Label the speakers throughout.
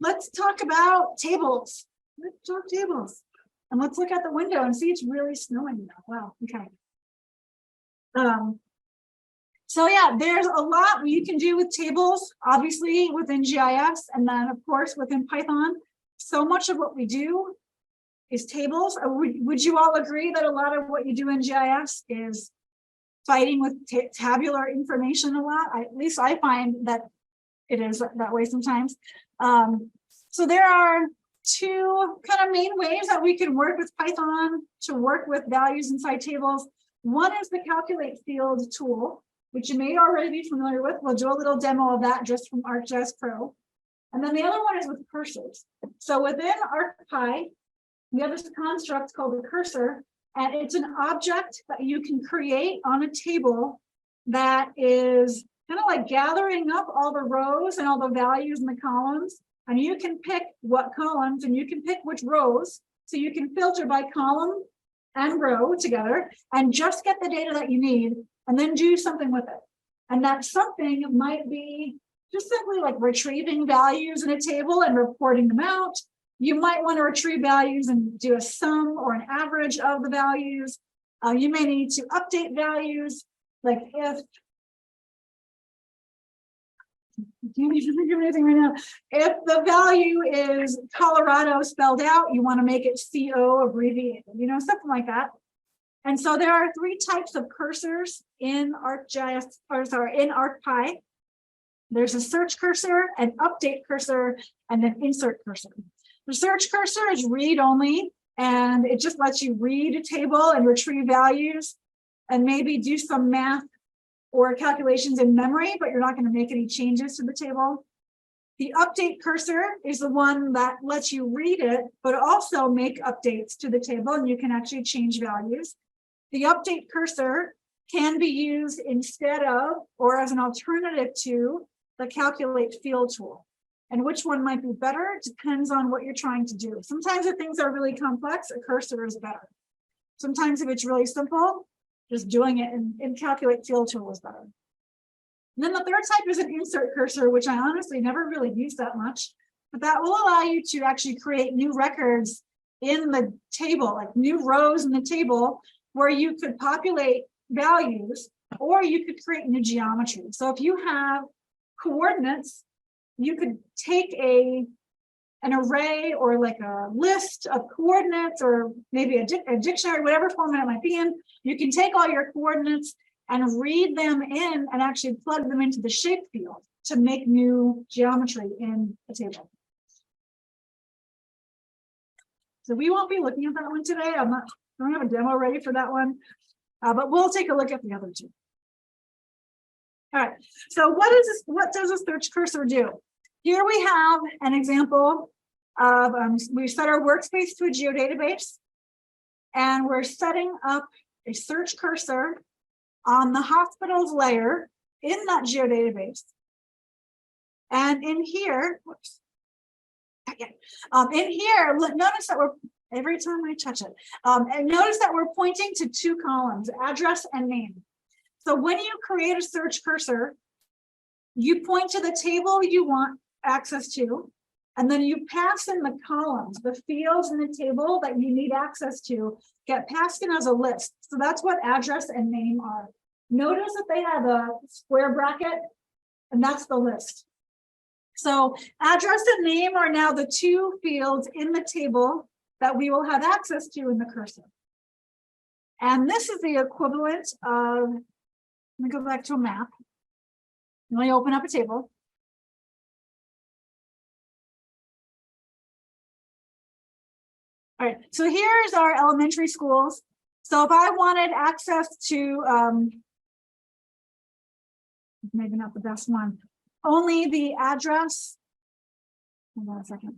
Speaker 1: let's talk about tables. Let's talk tables. And let's look out the window and see it's really snowing now. Wow, okay. So yeah, there's a lot you can do with tables, obviously within GIS, and then of course within Python. So much of what we do is tables. Would you all agree that a lot of what you do in GIS is fighting with tabular information a lot? At least I find that it is that way sometimes. So there are two kind of main ways that we can work with Python to work with values inside tables. One is the calculate field tool, which you may already be familiar with. We'll do a little demo of that just from ArcGIS Pro. And then the other one is with cursors. So within ArcGIs, we have this construct called the cursor, and it's an object that you can create on a table that is kind of like gathering up all the rows and all the values in the columns. And you can pick what columns and you can pick which rows. So you can filter by column and row together and just get the data that you need and then do something with it. And that something might be just simply like retrieving values in a table and reporting them out. You might want to retrieve values and do a sum or an average of the values. You may need to update values, like if can't even think of anything right now. If the value is Colorado spelled out, you want to make it CO abbreviated, you know, something like that. And so there are three types of cursors in ArcGIS, or sorry, in ArcGIs. There's a search cursor, an update cursor, and an insert cursor. The search cursor is read only, and it just lets you read a table and retrieve values and maybe do some math or calculations in memory, but you're not going to make any changes to the table. The update cursor is the one that lets you read it, but also make updates to the table, and you can actually change values. The update cursor can be used instead of or as an alternative to the calculate field tool. And which one might be better depends on what you're trying to do. Sometimes if things are really complex, a cursor is better. Sometimes if it's really simple, just doing it in calculate field tool is better. And then the third type is an insert cursor, which I honestly never really used that much, but that will allow you to actually create new records in the table, like new rows in the table where you could populate values or you could create new geometry. So if you have coordinates, you could take an array or like a list of coordinates or maybe a dictionary, whatever format it might be in. You can take all your coordinates and read them in and actually plug them into the shape field to make new geometry in a table. So we won't be looking at that one today. I don't have a demo ready for that one, but we'll take a look at the other two. All right, so what does a search cursor do? Here we have an example of, we set our workspace to a geodatabase, and we're setting up a search cursor on the hospitals layer in that geodatabase. And in here, whoops, in here, notice that we're, every time I touch it, and notice that we're pointing to two columns, address and name. So when you create a search cursor, you point to the table you want access to, and then you pass in the columns, the fields in the table that you need access to get passed in as a list. So that's what address and name are. Notice that they have a square bracket, and that's the list. So address and name are now the two fields in the table that we will have access to in the cursor. And this is the equivalent of, let me go back to a map. Let me open up a table. All right, so here's our elementary schools. So if I wanted access to, maybe not the best one, only the address. Hold on a second.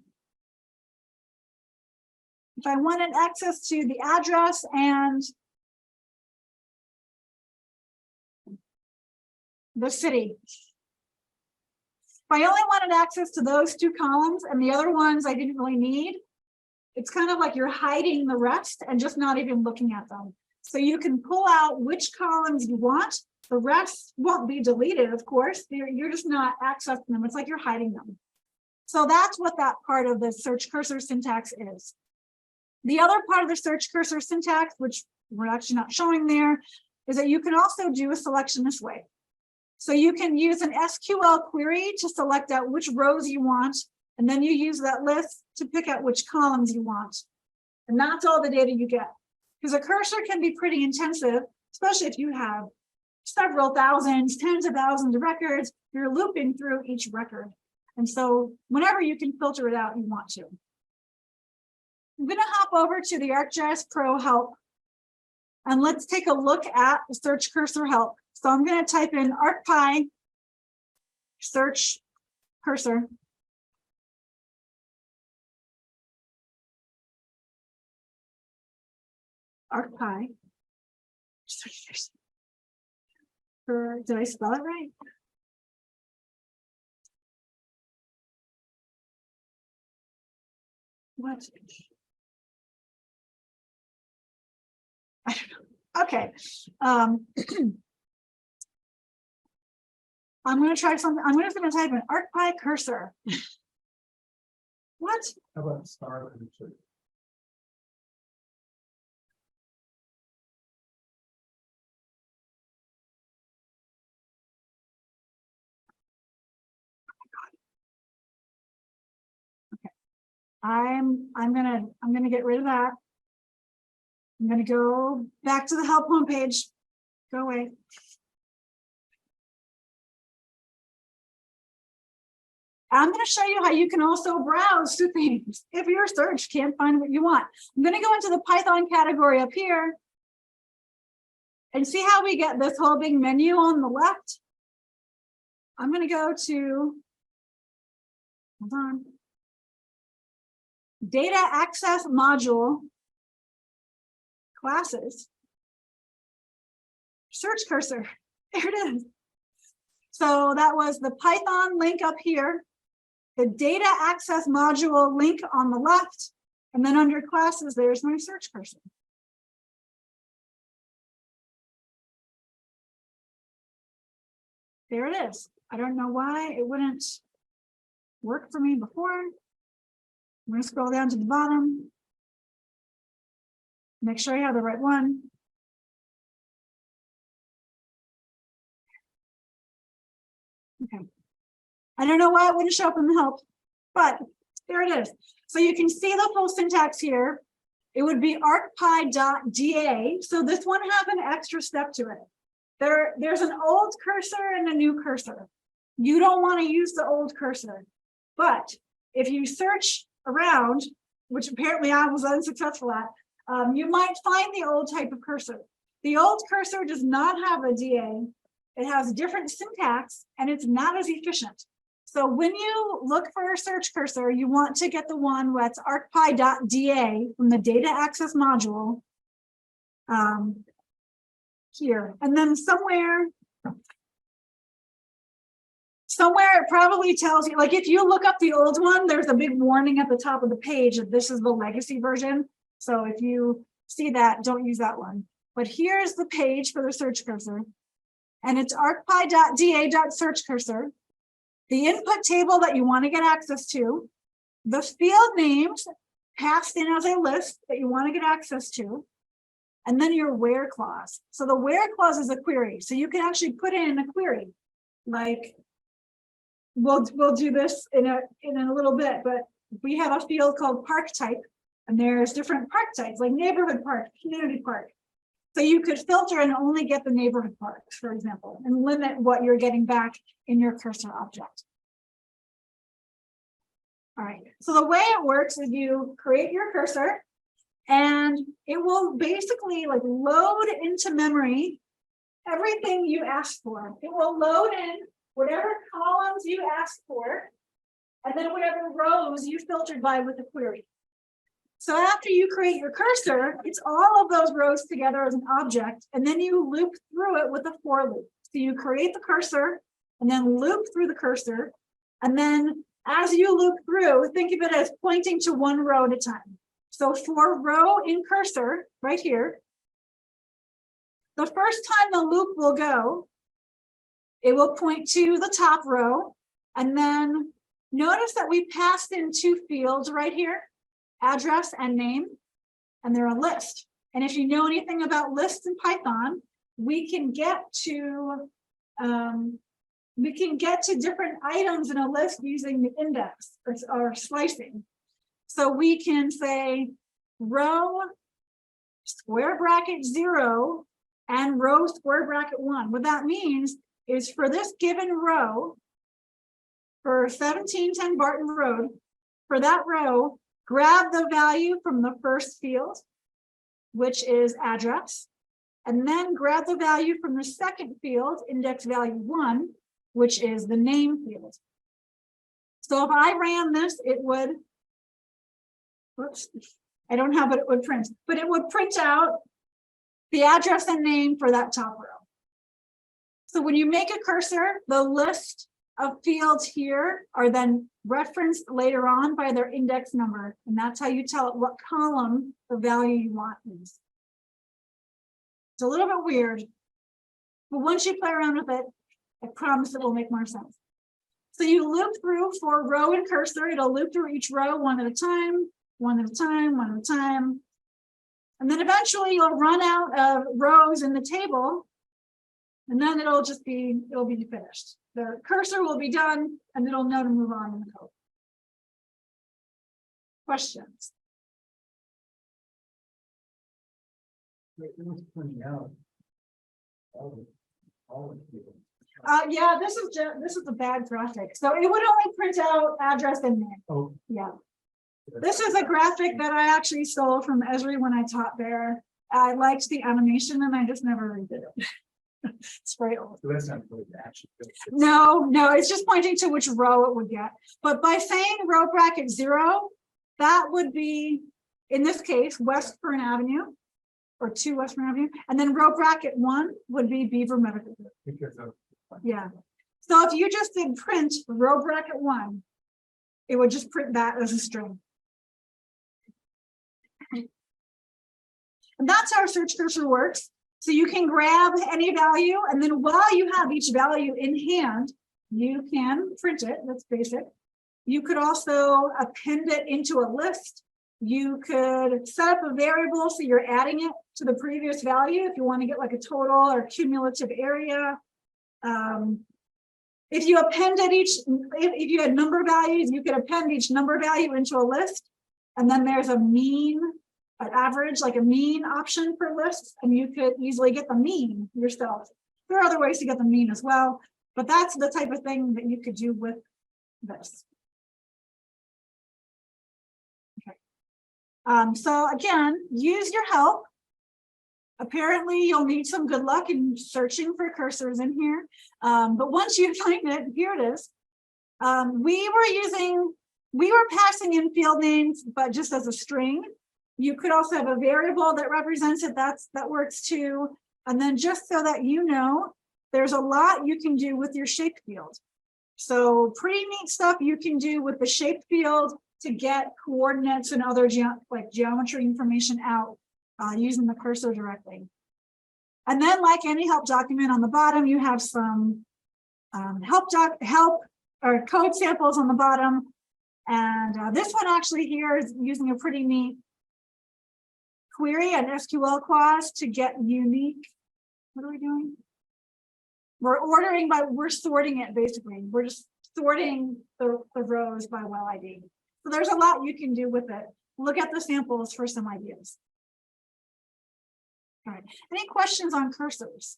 Speaker 1: If I wanted access to the address and the city. If I only wanted access to those two columns and the other ones I didn't really need, it's kind of like you're hiding the rest and just not even looking at them. So you can pull out which columns you want. The rest won't be deleted, of course. You're just not accessing them. It's like you're hiding them. So that's what that part of the search cursor syntax is. The other part of the search cursor syntax, which we're actually not showing there, is that you can also do a selection this way. So you can use an SQL query to select out which rows you want, and then you use that list to pick out which columns you want. And that's all the data you get. Because a cursor can be pretty intensive, especially if you have several thousands, tens of thousands of records, you're looping through each record. And so whenever you can filter it out, you want to. I'm going to hop over to the ArcGIS Pro help, and let's take a look at the search cursor help. So I'm going to type in ArcGIs search cursor. ArcGIs. Did I spell it right? What? I don't know. Okay. I'm going to try something. I'm just going to type in ArcGIs cursor. What?
Speaker 2: How about star cursor?
Speaker 1: I'm gonna get rid of that. I'm gonna go back to the help homepage. Go away. I'm going to show you how you can also browse through things if your search can't find what you want. I'm going to go into the Python category up here and see how we get this whole big menu on the left. I'm going to go to, hold on, data access module, classes, search cursor. There it is. So that was the Python link up here, the data access module link on the left, and then under classes, there's my search cursor. There it is. I don't know why it wouldn't work for me before. I'm going to scroll down to the bottom. Make sure you have the right one. Okay. I don't know why it wouldn't show up in the help, but there it is. So you can see the full syntax here. It would be arcpi.da. So this one has an extra step to it. There's an old cursor and a new cursor. You don't want to use the old cursor, but if you search around, which apparently I was unsuccessful at, you might find the old type of cursor. The old cursor does not have a DA. It has different syntax and it's not as efficient. So when you look for a search cursor, you want to get the one that's arcpi.da from the data access module here. And then somewhere it probably tells you, like if you look up the old one, there's a big warning at the top of the page that this is the legacy version. So if you see that, don't use that one. But here's the page for the search cursor. And it's arcpi.da.search cursor. The input table that you want to get access to, the field names passed in as a list that you want to get access to, and then your where clause. So the where clause is a query. So you can actually put in a query, like we'll do this in a little bit, but we have a field called park type, and there's different park types like neighborhood park, community park. So you could filter and only get the neighborhood parks, for example, and limit what you're getting back in your cursor object. All right, so the way it works is you create your cursor and it will basically like load into memory everything you asked for. It will load in whatever columns you asked for and then whatever rows you filtered by with the query. So after you create your cursor, it's all of those rows together as an object, and then you loop through it with a for loop. So you create the cursor and then loop through the cursor. And then as you loop through, think of it as pointing to one row at a time. So for row in cursor right here, the first time the loop will go, it will point to the top row. And then Notice that we passed in two fields right here, address and name, and they're a list. And if you know anything about lists in Python, we can get to different items in a list using the index or slicing. So we can say row square bracket 0 and row square bracket 1. What that means is for this given row, for 1710 Barton Road, for that row, grab the value from the first field, which is address, and then grab the value from the second field, index value 1, which is the name field. So if I ran this, it would, whoops, I don't have what it would print, but it would print out the address and name for that top row. So when you make a cursor, the list of fields here are then referenced later on by their index number, and that's how you tell it what column the value you want is. It's a little bit weird, but once you play around with it, I promise it will make more sense. So you loop through for row and cursor. It'll loop through each row one at a time, one at a time, one at a time. And then eventually you'll run out of rows in the table, and then it'll be finished. The cursor will be done, and it'll know to move on in the code. Questions? Yeah, this is a bad graphic. So it would only print out address and name. Oh. Yeah. This is a graphic that I actually stole from Esri when I taught there. I liked the animation and I just never redid it. It's very old. So that's not really action. No, it's just pointing to which row it would get. But by saying row bracket 0, that would be, in this case, West Fern Avenue, or 2 West Fern Avenue, and then row bracket 1 would be Beaver Medical Group. Yeah. So if you just did print row bracket 1, it would just print that as a string. And that's how search cursor works. So you can grab any value, and then while you have each value in hand, you can print it. That's basic. You could also append it into a list. You could set up a variable so you're adding it to the previous value if you want to get like a total or cumulative area. If you appended if you had number values, you could append each number value into a list, and then there's a mean, an average, like a mean option for lists, and you could easily get the mean yourself. There are other ways to get the mean as well, but that's the type of thing that you could do with this. Okay. So again, use your help. Apparently you''ll need some good luck in searching for cursors in here. But once you find it, here it is. We were passing in field names, but just as a string. You could also have a variable that represents it. That works too. And then just so that you know, there's a lot you can do with your shape field. So pretty neat stuff you can do with the shape field to get coordinates and other geometry information out using the cursor directly. And then, like any help document, on the bottom you have some help or code samples on the bottom. And this one actually here is using a pretty neat query and SQL clause to get unique. What are we doing? We're sorting it basically. We're just sorting the rows by well ID. So there's a lot you can do with it. Look at the samples for some ideas. All right. Any questions on cursors?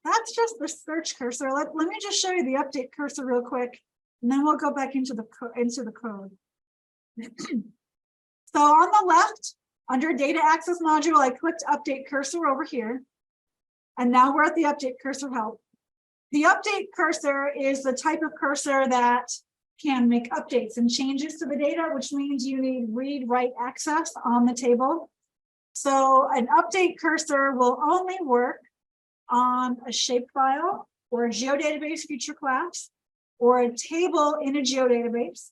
Speaker 1: That's just the search cursor. Let me just show you the update cursor real quick, and then we'll go back into the code. So on the left, under data access module, I clicked update cursor over here. And now we're at the update cursor help. The update cursor is the type of cursor that can make updates and changes to the data, which means you need read-write access on the table. So an update cursor will only work on a shapefile or a geodatabase feature class or a table in a geodatabase.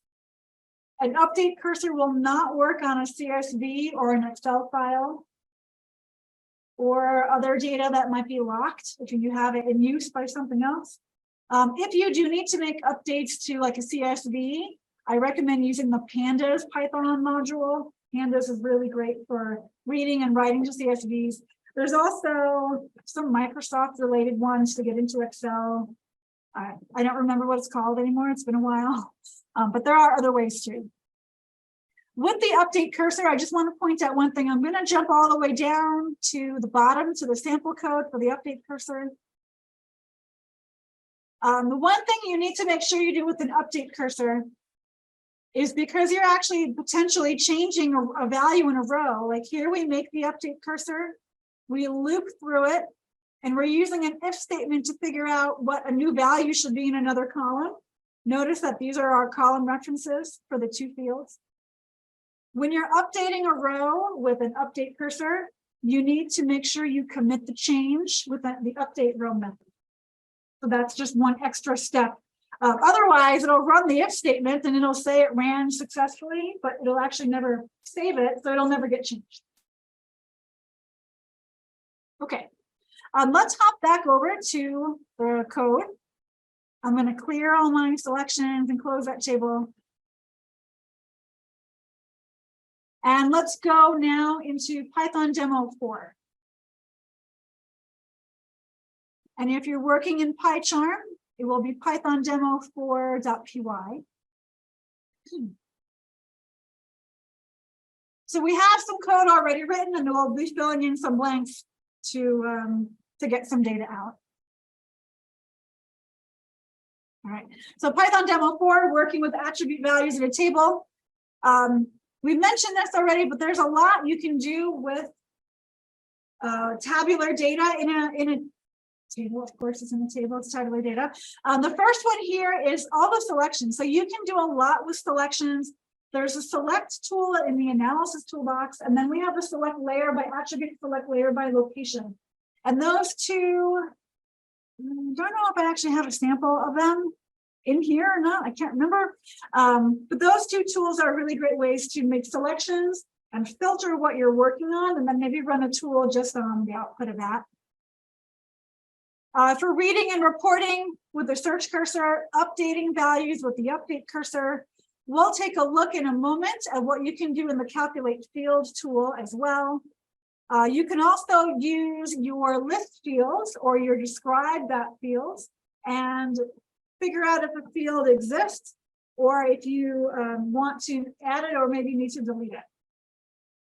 Speaker 1: An update cursor will not work on a CSV or an Excel file or other data that might be locked if you have it in use by something else. If you do need to make updates to like a CSV, I recommend using the Pandas Python module. Pandas is really great for reading and writing to CSVs. There's also some Microsoft related ones to get into Excel. I don't remember what it's called anymore. It's been a while, but there are other ways too. With the update cursor, I just want to point out one thing. I'm going to jump all the way down to the bottom to the sample code for the update cursor. The one thing you need to make sure you do with an update cursor is because you're actually potentially changing a value in a row. Like here we make the update cursor, we loop through it, and we're using an if statement to figure out what a new value should be in another column. Notice that these are our column references for the two fields. When you're updating a row with an update cursor, you need to make sure you commit the change with the update row method. So that's just one extra step. Otherwise, it'll run the if statement and it'll say it ran successfully, but it'll actually never save it, so it'll never get changed. Okay, let's hop back over to the code. I'm going to clear all my selections and close that table. And let's go now into Python demo 4. And if you're working in PyCharm, it will be Python demo 4.py. So we have some code already written, and we'll be filling in some blanks to get some data out. All right, so Python demo 4, working with attribute values in a table. We mentioned this already, but there's a lot you can do with tabular data in a table. Of course, it's in the table, it's tabular data. The first one here is all the selections. So you can do a lot with selections. There's a select tool in the analysis toolbox, and then we have a select layer by attribute, select layer by location. And those two, I don't know if I actually have a sample of them in here or not, I can't remember. But those two tools are really great ways to make selections and filter what you're working on, and then maybe run a tool just on the output of that. For reading and reporting with the search cursor, updating values with the update cursor. We'll take a look in a moment at what you can do in the calculate field tool as well. You can also use your list fields or your describe that fields and figure out if a field exists or if you want to add it or maybe need to delete it.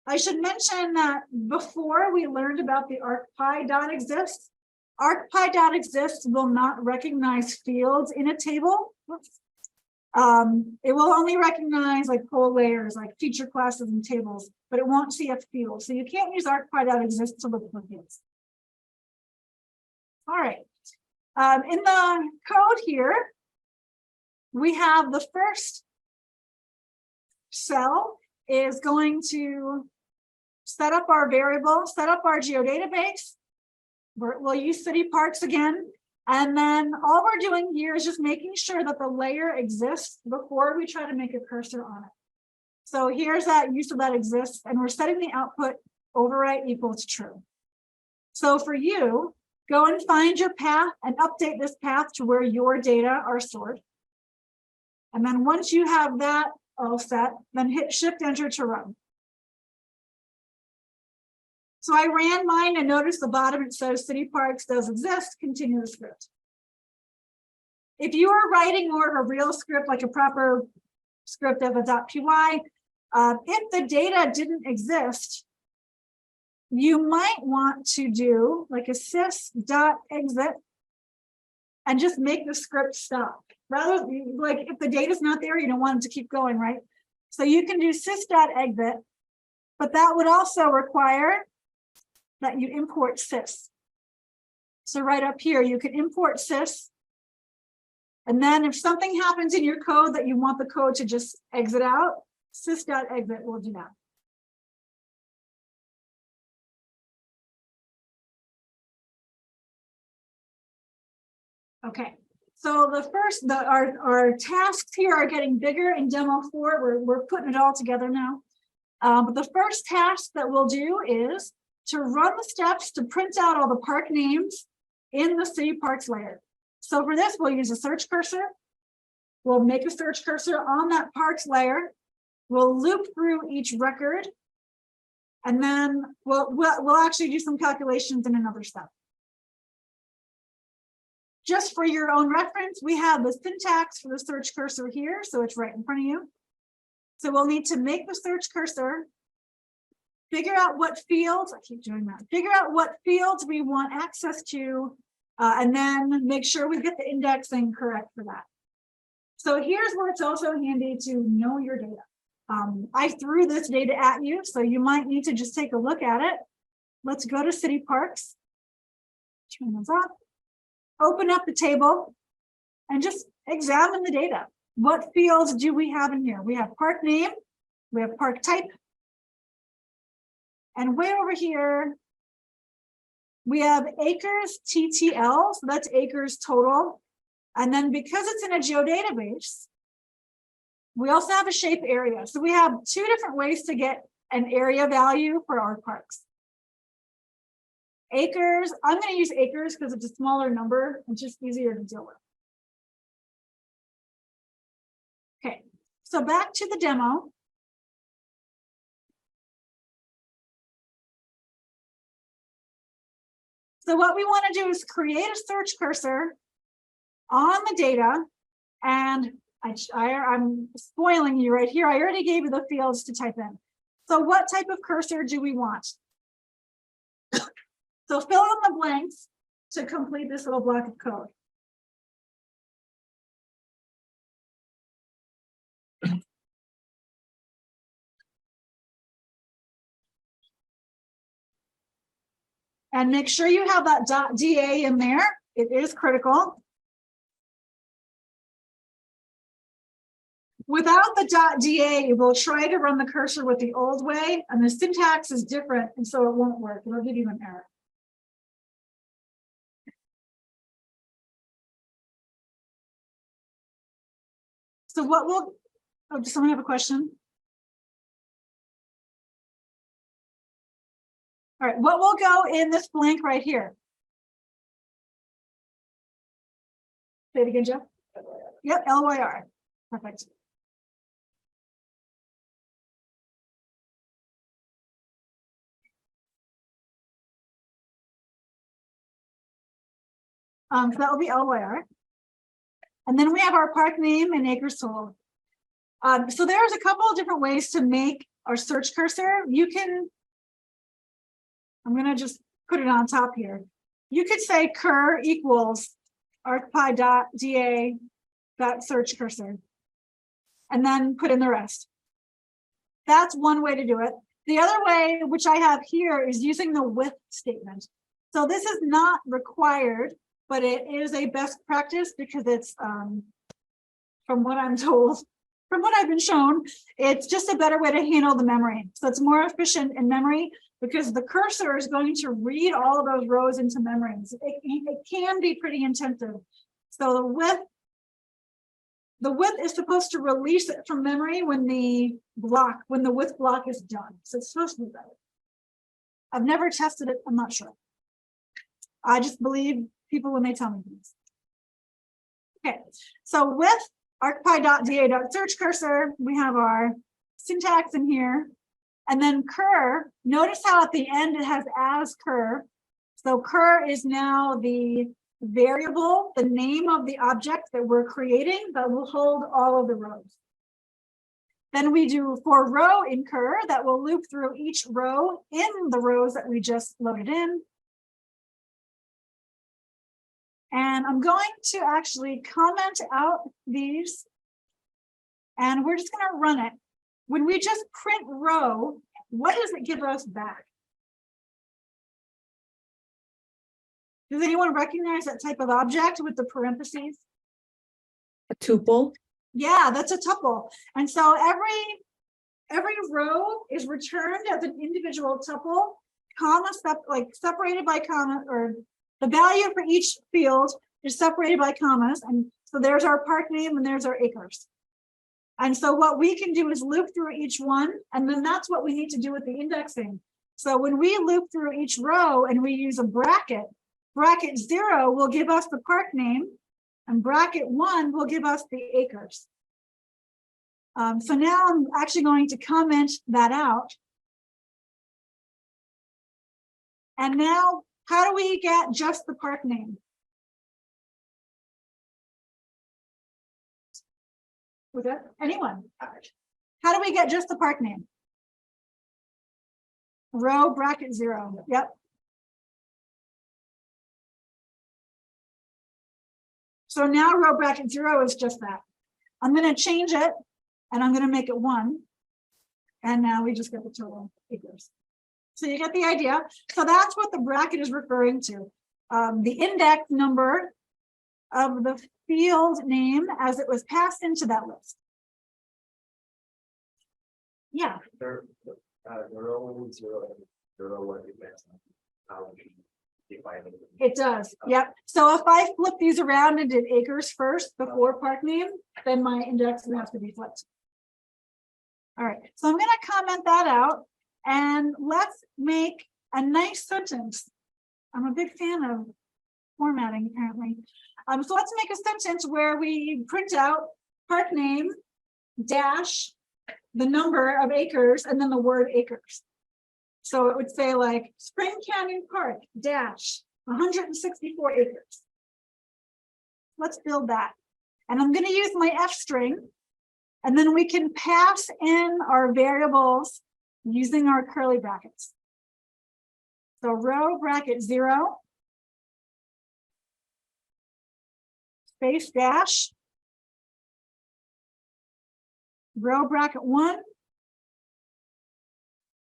Speaker 1: I should mention that before we learned about the ArcGIs.exist, ArcGIs.exist will not recognize fields in a table. It will only recognize like whole layers, like feature classes and tables, but it won't see a field. So you can't use ArcGIs.exist to look for fields. All right. In the code here, we have the first cell is going to set up our variable, set up our geodatabase. We'll use city parks again. And then all we're doing here is just making sure that the layer exists before we try to make a cursor on it. So here's that use of that exists, and we're setting the output overwrite equals true. So for you, go and find your path and update this path to where your data are stored. And then once you have that all set, then hit Shift Enter to run. So I ran mine and notice the bottom, it says city parks does exist, continue the script. If you are writing more of a real script, like a proper script of a .py, if the data didn't exist, you might want to do like a sys.exit and just make the script stop. Rather, like if the data's not there, you don't want it to keep going, right? So you can do sys.exit, but that would also require that you import sys. So right up here, you can import sys. And then if something happens in your code that you want the code to just exit out, sys.exit will do that. Okay, so the first, our tasks here are getting bigger in demo 4. We're putting it all together now. But the first task that we'll do is to run the steps to print out all the park names in the city parks layer. So for this, we'll use a search cursor. We'll make a search cursor on that parks layer. We'll loop through each record. And then we'll actually do some calculations in another step. Just for your own reference, we have the syntax for the search cursor here, so it's right in front of you. So we'll need to make the search cursor, figure out what fields, I keep doing that, figure out what fields we want access to, and then make sure we get the indexing correct for that. So here's where it's also handy to know your data. I threw this data at you, so you might need to just take a look at it. Let's go to City Parks, turn those off, open up the table, and just examine the data. What fields do we have in here? We have park name, we have park type, and way over here, we have acres TTL, so that's acres total. And then because it's in a geodatabase, we also have a shape area. So we have two different ways to get an area value for our parks. Acres, I'm going to use acres because it's a smaller number. It's just easier to deal with. Okay, so back to the demo. So what we want to do is create a search cursor on the data, and I'm spoiling you right here. I already gave you the fields to type in. So what type of cursor do we want? So fill in the blanks to complete this little block of code. And make sure you have that .da in there. It is critical. Without the .da, we'll try to run the cursor with the old way, and the syntax is different, and so it won't work. It'll give you an error. So what will, oh, does someone have a question? All right, what will go in this blank right here? Say it again, Jeff. Yep, LYR. Perfect. So that will be LYR. And then we have our park name and acres total. So there's a couple of different ways to make our search cursor. You can, I'm going to just put it on top here. You could say cur equals arcpi.da.search cursor, and then put in the rest. That's one way to do it. The other way, which I have here, is using the with statement. So this is not required, but it is a best practice because it's, from what I'm told, from what I've been shown, it's just a better way to handle the memory. So it's more efficient in memory because the cursor is going to read all of those rows into memory. It can be pretty intensive. So the width is supposed to release it from memory when the width block is done. So it's supposed to be better. I've never tested it, I'm not sure. I just believe people when they tell me things. Okay, so with arcpi.da.search cursor, we have our syntax in here. And then cur, notice how at the end it has as cur. So cur is now the variable, the name of the object that we're creating that will hold all of the rows. Then we do for row in cur that will loop through each row in the rows that we just loaded in. And I'm going to actually comment out these, and we're just going to run it. When we just print row, what does it give us back? Does anyone recognize that type of object with the parentheses?
Speaker 2: A tuple?
Speaker 1: Yeah, that's a tuple. And so every row is returned as an individual tuple, comma, separated by comma, or the value for each field is separated by commas. And so there's our park name and there's our acres. And so what we can do is loop through each one, and then that's what we need to do with the indexing. So when we loop through each row and we use a bracket, bracket 0 will give us the park name, And bracket 1 will give us the acres. So now I'm actually going to comment that out. And now, how do we get just the park name? Was that anyone? How do we get just the park name? Row bracket 0. Yep. So now row bracket 0 is just that. I'm going to change it and I'm going to make it 1. And now we just get the total acres. So you get the idea. So that's what the bracket is referring to. The index number of the field name as it was passed into that list. Yeah. It does. Yep. So if I flip these around and did acres first before park name, then my index would have to be flipped. All right. So I'm going to comment that out and let's make a nice sentence. I'm a big fan of formatting, apparently. So let's make a sentence where we print out park name dash the number of acres and then the word acres. So it would say like Spring Canyon Park dash 164 acres. Let's build that. And I'm going to use my F string. And then we can pass in our variables using our curly brackets. So row bracket 0. Space dash. Row bracket 1.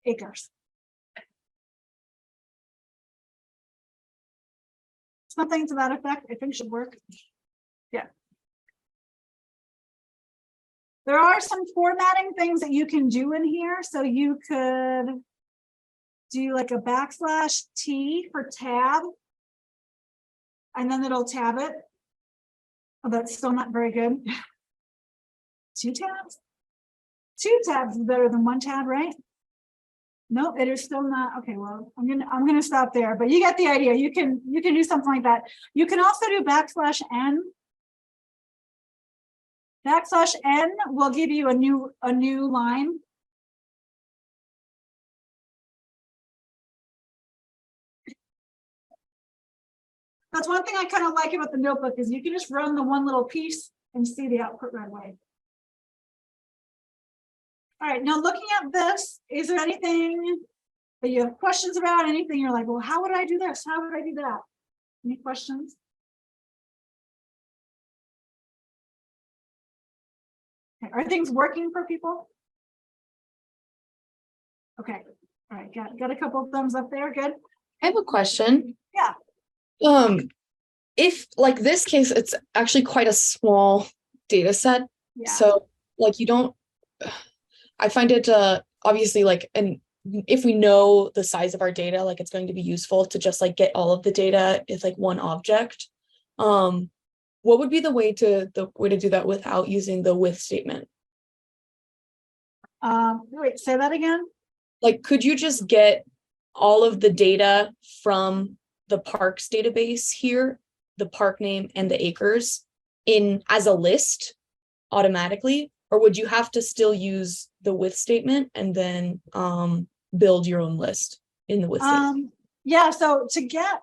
Speaker 1: Acres. Something to that effect, I think should work. Yeah. There are some formatting things that you can do in here. So you could do like a \T for tab. And then it'll tab it. Oh, that's still not very good. 2 tabs? 2 tabs is better than 1 tab, right? No, it is still not. Okay, well, I'm gonna stop there, but you get the idea. You can do something like that. You can also do \N. \N will give you a new line. That's one thing I kind of like about the notebook is you can just run the one little piece and see the output right away. All right, now looking at this, is there anything that you have questions about? Anything you're like, well, how would I do this? How would I do that? Any questions? Okay. Are things working for people? Okay, all right, got a couple of thumbs up there, good.
Speaker 2: I have a question.
Speaker 1: Yeah.
Speaker 2: If like this case, it's actually quite a small data set.
Speaker 1: Yeah.
Speaker 2: So like you don't, I find it obviously like, and if we know the size of our data, like it's going to be useful to just like get all of the data as like one object. What would be the way to do that without using the with statement?
Speaker 1: Wait, say that again.
Speaker 2: Like, could you just get all of the data from the parks database here, the park name and the acres in as a list automatically? Or would you have to still use the with statement and then build your own list in the with statement?
Speaker 1: Yeah, so to get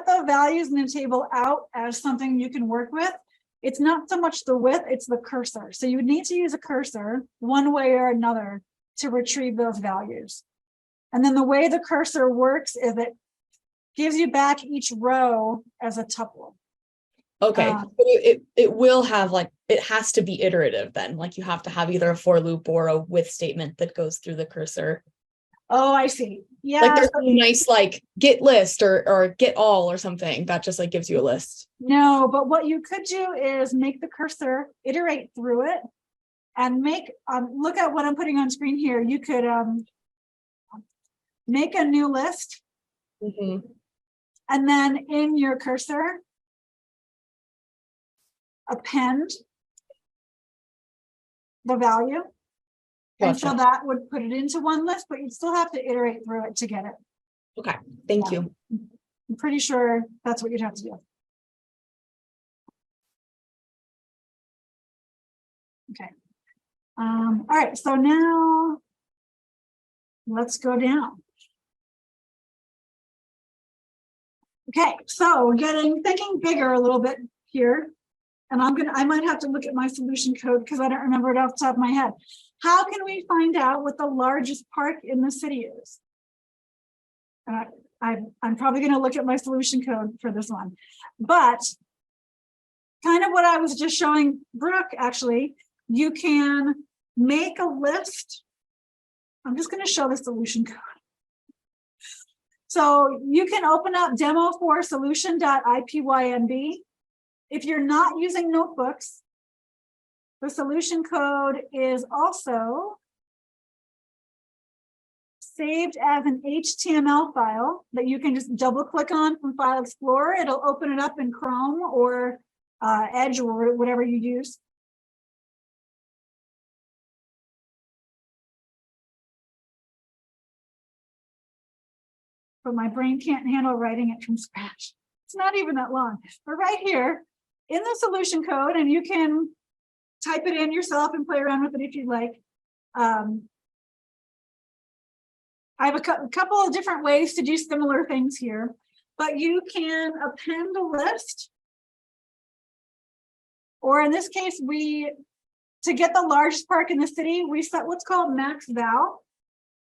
Speaker 1: the values in the table out as something you can work with, it's not so much the width, it's the cursor. So you would need to use a cursor one way or another to retrieve those values. And then the way the cursor works is it gives you back each row as a tuple.
Speaker 2: Okay, but it will have like, it has to be iterative then, like you have to have either a for loop or a with statement that goes through the cursor.
Speaker 1: Oh, I see. Yeah.
Speaker 2: Like there's a nice like get list or get all or something that just like gives you a list.
Speaker 1: No, but what you could do is make the cursor iterate through it and make, look at what I'm putting on screen here. You could make a new list.
Speaker 2: Mm-hmm.
Speaker 1: And then in your cursor, append the value.
Speaker 2: Gotcha.
Speaker 1: And so that would put it into one list, but you'd still have to iterate through it to get it.
Speaker 2: Okay, thank you.
Speaker 1: I'm pretty sure that's what you'd have to do. Okay. All right, so now let's go down. Okay, so we're thinking bigger a little bit here. And I might have to look at my solution code because I don't remember it off the top of my head. How can we find out what the largest park in the city is? I'm probably going to look at my solution code for this one, but kind of what I was just showing Brooke, actually, you can make a list. I'm just going to show the solution code. So you can open up demo for solution.ipynb. If you're not using notebooks, the solution code is also saved as an HTML file that you can just double click on from File Explorer. It'll open it up in Chrome or Edge or whatever you use. But my brain can't handle writing it from scratch. It's not even that long. But right here in the solution code, and you can type it in yourself and play around with it if you'd like. I have a couple of different ways to do similar things here, but you can append a list. Or in this case, to get the largest park in the city, we set what's called max val.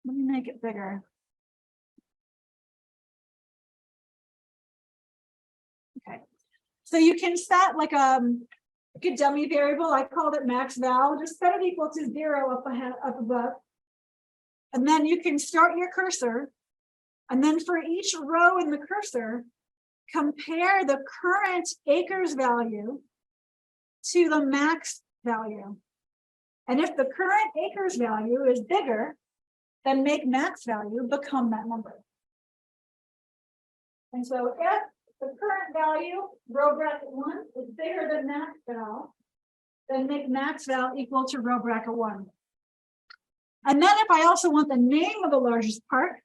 Speaker 1: Let me make it bigger. Okay, so you can set like a dummy variable. I called it max val. Just set it equal to 0 up above. And then you can start your cursor. And then for each row in the cursor, compare the current acres value to the max value. And if the current acres value is bigger, then make max value become that number. And so if the current value, row bracket 1, is bigger than max val, then make max val equal to row bracket 1. And then if I also want the name of the largest park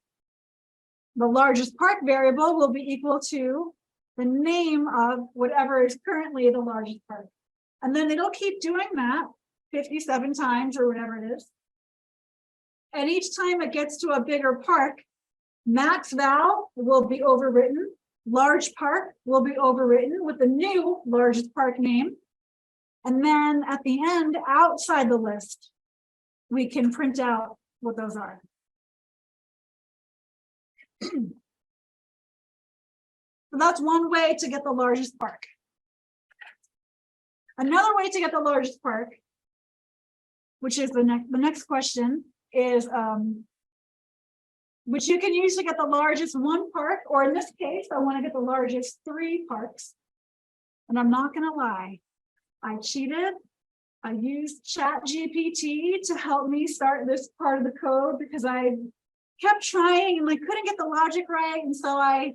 Speaker 1: variable will be equal to the name of whatever is currently the largest park. And then it'll keep doing that 57 times or whatever it is. And each time it gets to a bigger park, max val will be overwritten, large park will be overwritten with the new largest park name. And then at the end, outside the list, we can print out what those are. So that's one way to get the largest park. Another way to get the largest park, which is the next question, is which you can use to get the largest one park, or in this case, I want to get the largest 3 parks. And I'm not going to lie, I cheated. I used ChatGPT to help me start this part of the code because I kept trying and I couldn't get the logic right. And so I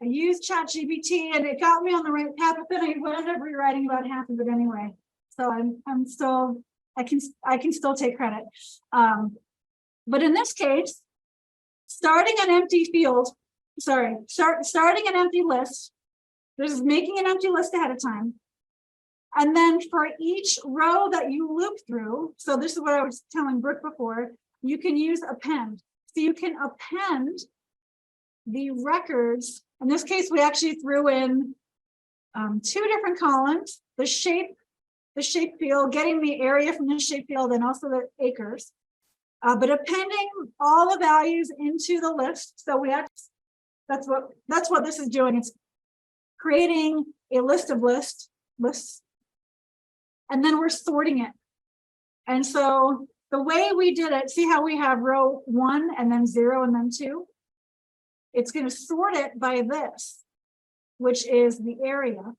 Speaker 1: used ChatGPT and it got me on the right path, but then I wound up rewriting about half of it anyway. So I'm still, I can still take credit. But in this case, starting an empty list, this is making an empty list ahead of time. And then for each row that you loop through, so this is what I was telling Brooke before, you can use append. So you can append the records. In this case, we actually threw in 2 different columns, the shape field, getting the area from the shape field and also the acres. But appending all the values into the list. So that's what this is doing. It's creating a list of lists. And then we're sorting it. And so the way we did it, see how we have row 1 and then 0 and then 2? It's going to sort it by this, which is the area.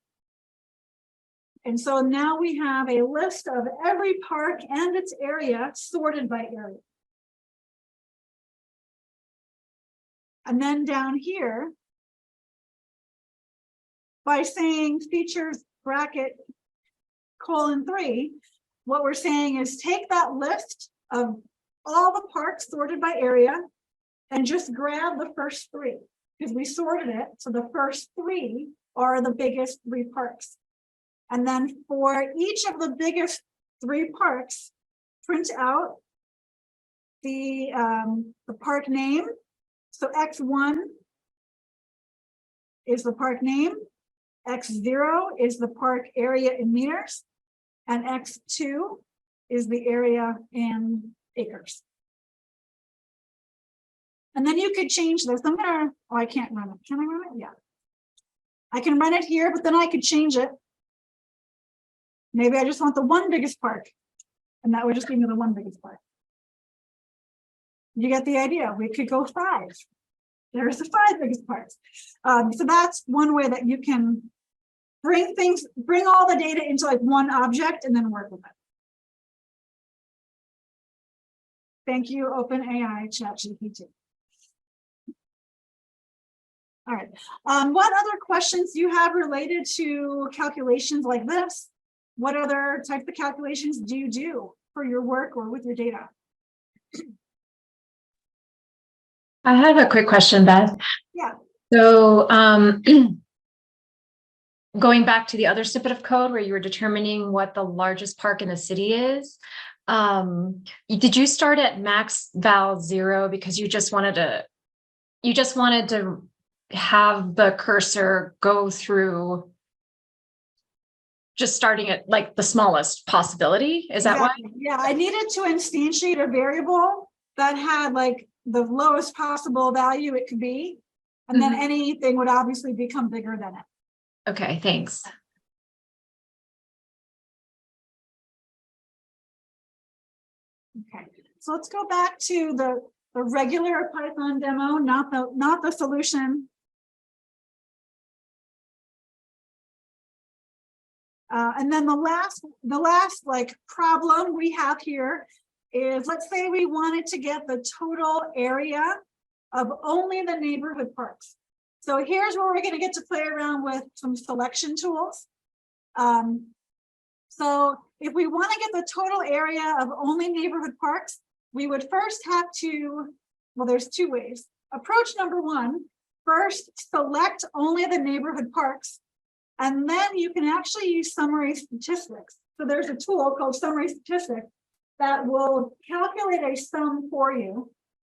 Speaker 1: And so now we have a list of every park and its area sorted by area. And then down here, by saying features bracket :3, what we're saying is take that list of all the parks sorted by area and just grab the first 3 because we sorted it. So the first 3 are the biggest 3 parks. And then for each of the biggest 3 parks, print out the park name. So X1 is the park name, X0 is the park area in meters, and X2 is the area in acres. And then you could change this. I'm gonna, oh, I can't run it. Can I run it? Yeah. I can run it here, but then I could change it. Maybe I just want the 1 biggest park, and that would just give me the 1 biggest park. You get the idea. We could go 5. There's the 5 biggest parks. So that's one way that you can bring all the data into like one object and then work with it. Thank you, OpenAI ChatGPT. All right. What other questions do you have related to calculations like this? What other types of calculations do you do for your work or with your data?
Speaker 3: I have a quick question, Beth.
Speaker 1: Yeah.
Speaker 3: So going back to the other snippet of code where you were determining what the largest park in the city is, did you start at max val 0 because you just wanted to have the cursor go through just starting at like the smallest possibility? Is that
Speaker 1: exactly. Why? Yeah, I needed to instantiate a variable that had like the lowest possible value it could be, and then anything would obviously become bigger than it.
Speaker 3: Okay, thanks.
Speaker 1: Okay, so let's go back to the regular Python demo, not the solution. And then the last like problem we have here is, let's say we wanted to get the total area of only the neighborhood parks. So here's where we're going to get to play around with some selection tools. So if we want to get the total area of only neighborhood parks, we would first have to, well, there's 2 ways. Approach number 1, first select only the neighborhood parks, and then you can actually use summary statistics. So there's a tool called summary statistics that will calculate a sum for you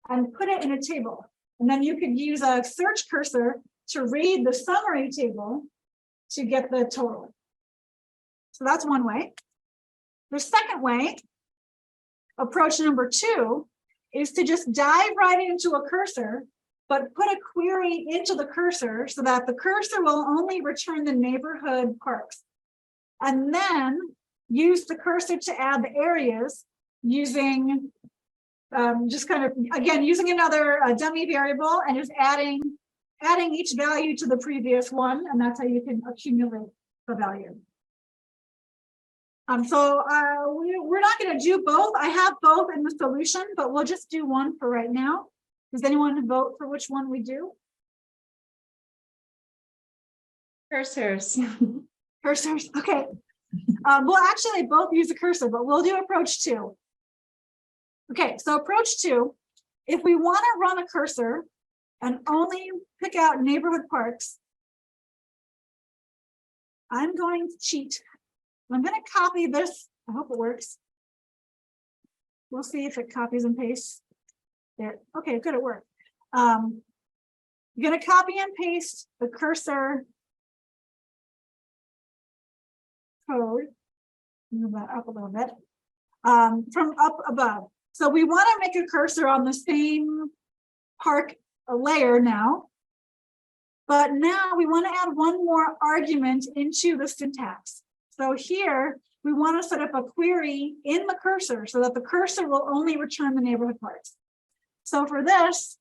Speaker 1: and put it in a table. And then you could use a search cursor to read the summary table to get the total. So that's one way. The second way, approach number 2, is to just dive right into a cursor, but put a query into the cursor so that the cursor will only return the neighborhood parks. And then use the cursor to add the areas using just kind of, again, using another dummy variable and just adding each value to the previous one, and that's how you can accumulate the value. So we're not going to do both. I have both in the solution, but we'll just do one for right now. Does anyone vote for which one we do?
Speaker 3: Cursors.
Speaker 1: Cursors, okay. We'll actually both use a cursor, but we'll do approach 2. Okay, so approach 2, if we want to run a cursor and only pick out neighborhood parks, I'm going to cheat. I'm going to copy this. I hope it works. We'll see if it copies and pastes. There. Okay, good, it worked. You're going to copy and paste the cursor code. Move that up a little bit. From up above. So we want to make a cursor on the same park layer now. But now we want to add one more argument into the syntax. So here we want to set up a query in the cursor so that the cursor will only return the neighborhood parts. So for this,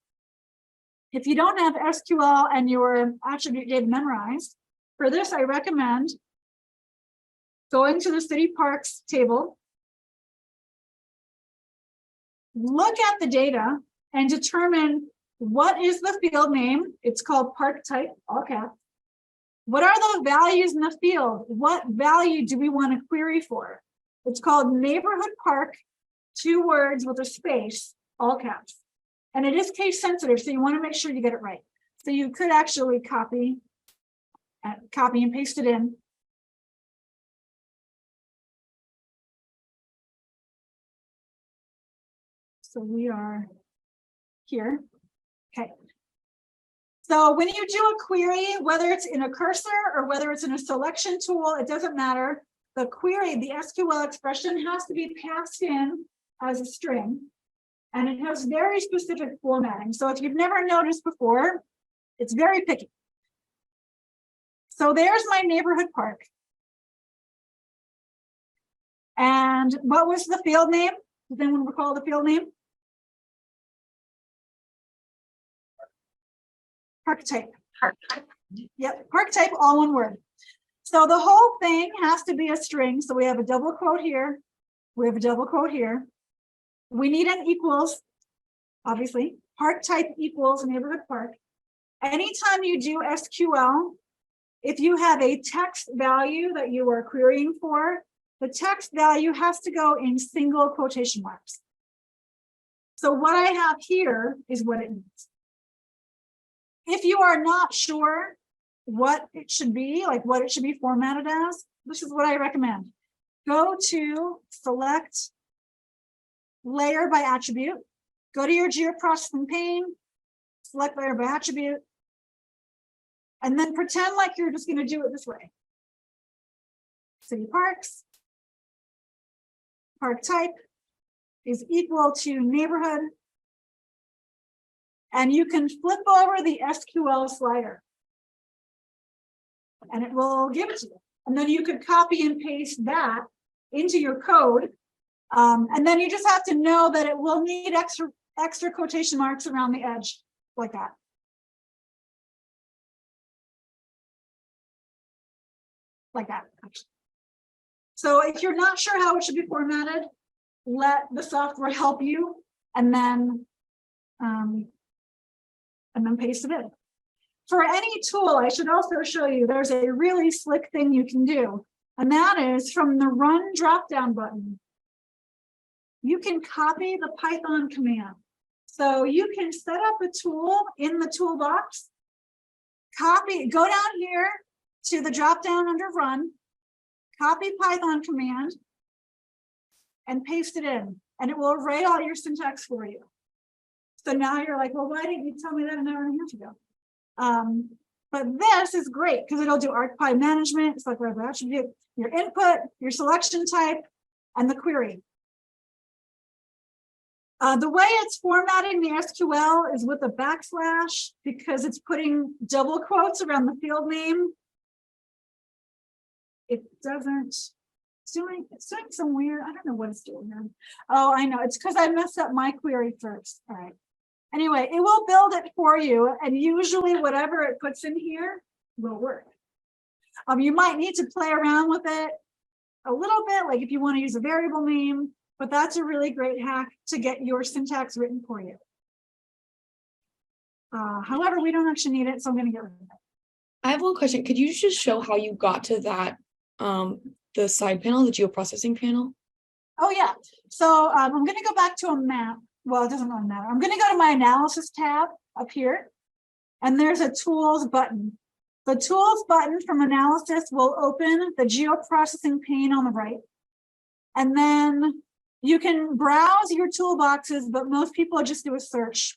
Speaker 1: if you don't have SQL and your attribute data memorized, for this I recommend going to the city parks table, look at the data and determine what is the field name. It's called park type, all caps. What are the values in the field? What value do we want to query for? It's called neighborhood park, 2 words with a space, all caps. And it is case sensitive, so you want to make sure you get it right. So you could actually copy and paste it in. So we are here. Okay. So when you do a query, whether it's in a cursor or whether it's in a selection tool, it doesn't matter. The query, the SQL expression has to be passed in as a string, and it has very specific formatting. So if you've never noticed before, it's very picky. So there's my neighborhood park. And what was the field name? Does anyone recall the field name? Park type. Yep, park type, all one word. So the whole thing has to be a string. So we have a double quote here. We have a double quote here. We need an equals, obviously. Park type equals neighborhood park. Anytime you do SQL, if you have a text value that you are querying for, the text value has to go in single quotation marks. So what I have here is what it means. If you are not sure what it should be, like what it should be formatted as, this is what I recommend. Go to select layer by attribute, go to your geoprocessing pane, select layer by attribute, and then pretend like you're just going to do it this way. City parks, park type is equal to neighborhood. And you can flip over the SQL slider and it will give it to you. And then you could copy and paste that into your code. And then you just have to know that it will need extra quotation marks around the edge like that. Like that. So if you're not sure how it should be formatted, let the software help you and then paste it in. For any tool, I should also show you there's a really slick thing you can do, and that is from the run drop-down button. You can copy the Python command. So you can set up a tool in the toolbox, copy, go down here to the drop-down under run, copy Python command, and paste it in, and it will write all your syntax for you. So now you're like, well, why didn't you tell me that an hour and a half ago? But this is great because it'll do ArcGIs management. It's like whatever attribute, your input, your selection type, and the query. The way it's formatting the SQL is with a backslash because it's putting double quotes around the field name. It doesn't, it's doing some weird, I don't know what it's doing here. Oh, I know, it's because I messed up my query first. All right. Anyway, it will build it for you, and usually whatever it puts in here will work. You might need to play around with it a little bit, like if you want to use a variable name, but that's a really great hack to get your syntax written for you. However, we don't actually need it, so I'm going to get rid of it.
Speaker 2: I have one question. Could you just show how you got to that, the side panel, the geoprocessing panel?
Speaker 1: Oh, yeah. So I'm going to go back to a map. Well, it doesn't really matter. I'm going to go to my analysis tab up here, and there's a tools button. The tools button from analysis will open the geoprocessing pane on the right. And then you can browse your toolboxes, but most people just do a search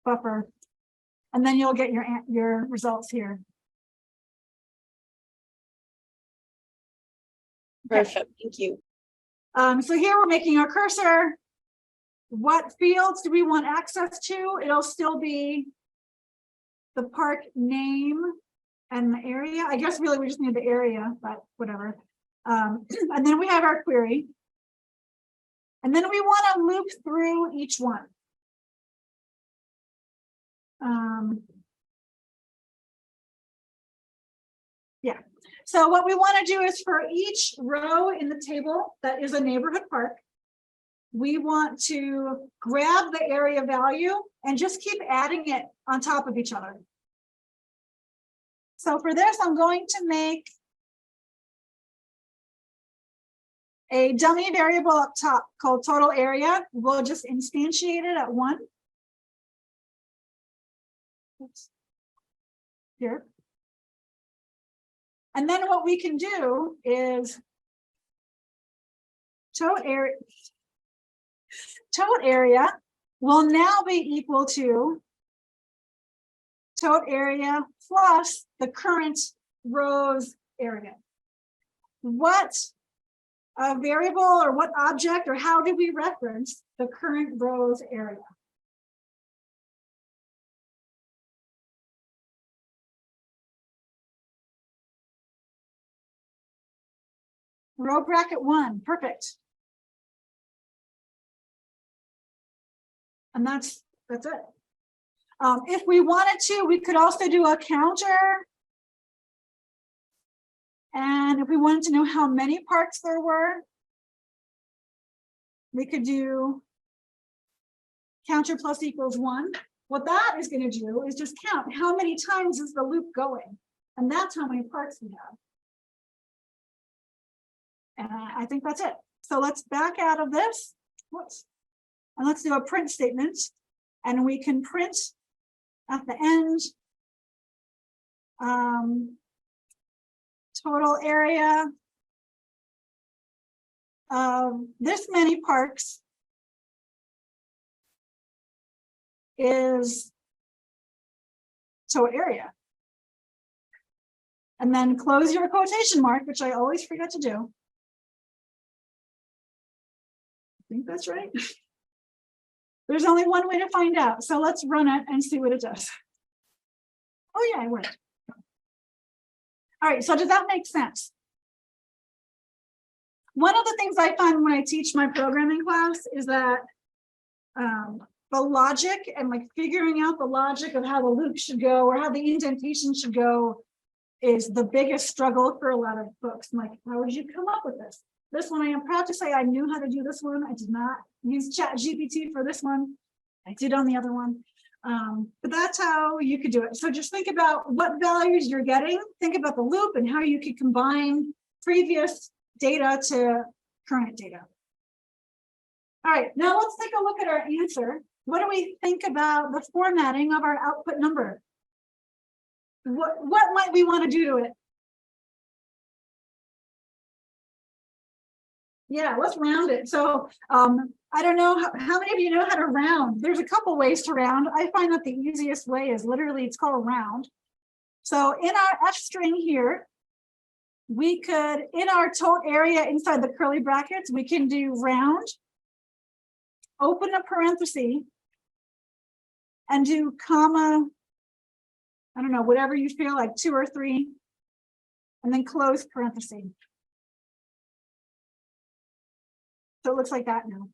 Speaker 1: buffer, and then you'll get your results here.
Speaker 2: Perfect. Thank you.
Speaker 1: So here we're making our cursor. What fields do we want access to? It'll still be the park name and the area. I guess really we just need the area, but whatever. And then we have our query. And then we want to loop through each one. Yeah. So what we want to do is for each row in the table that is a neighborhood park, we want to grab the area value and just keep adding it on top of each other. So for this, I'm going to make a dummy variable up top called total area. We'll just instantiate it at 1. Oops. Here. And then what we can do is total tote area will now be equal to tote area plus the current rows area. What variable or what object or how do we reference the current rows area? Row bracket 1, perfect. And that's it. If we wanted to, we could also do a counter. And if we wanted to know how many parks there were, we could do counter plus equals 1. What that is going to do is just count how many times is the loop going. And that's how many parks we have. And I think that's it. So let's back out of this. Whoops. And let's do a print statement. And we can print at the end total area of this many parks is total area. And then close your quotation mark, which I always forget to do. I think that's right. There's only one way to find out. So let's run it and see what it does. Oh yeah, it worked. All right, so does that make sense? One of the things I find when I teach my programming class is that the logic and like figuring out the logic of how the loop should go or how the indentation should go is the biggest struggle for a lot of folks. I'm like, how would you come up with this? This one, I am proud to say I knew how to do this one. I did not use ChatGPT for this one. I did on the other one. But that's how you could do it. So just think about what values you're getting. Think about the loop and how you could combine previous data to current data. All right, now let's take a look at our answer. What do we think about the formatting of our output number? What might we want to do to it? Yeah, let's round it. So I don't know how many of you know how to round. There's a couple ways to round. I find that the easiest way is literally it's called round. So in our F string here, we could, in our tote area inside the curly brackets, we can do round, open a parenthesis, and do comma, I don't know, whatever you feel like 2 or 3, and then close parenthesis. So it looks like that now.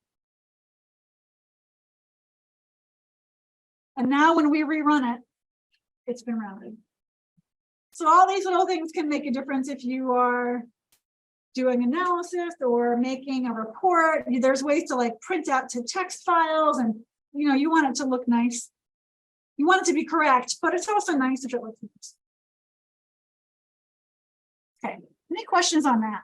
Speaker 1: And now when we rerun it, it's been rounded. So all these little things can make a difference if you are doing analysis or making a report. There's ways to like print out to text files and you want it to look nice. You want it to be correct, but it's also nice if it looks nice. Okay, any questions on that?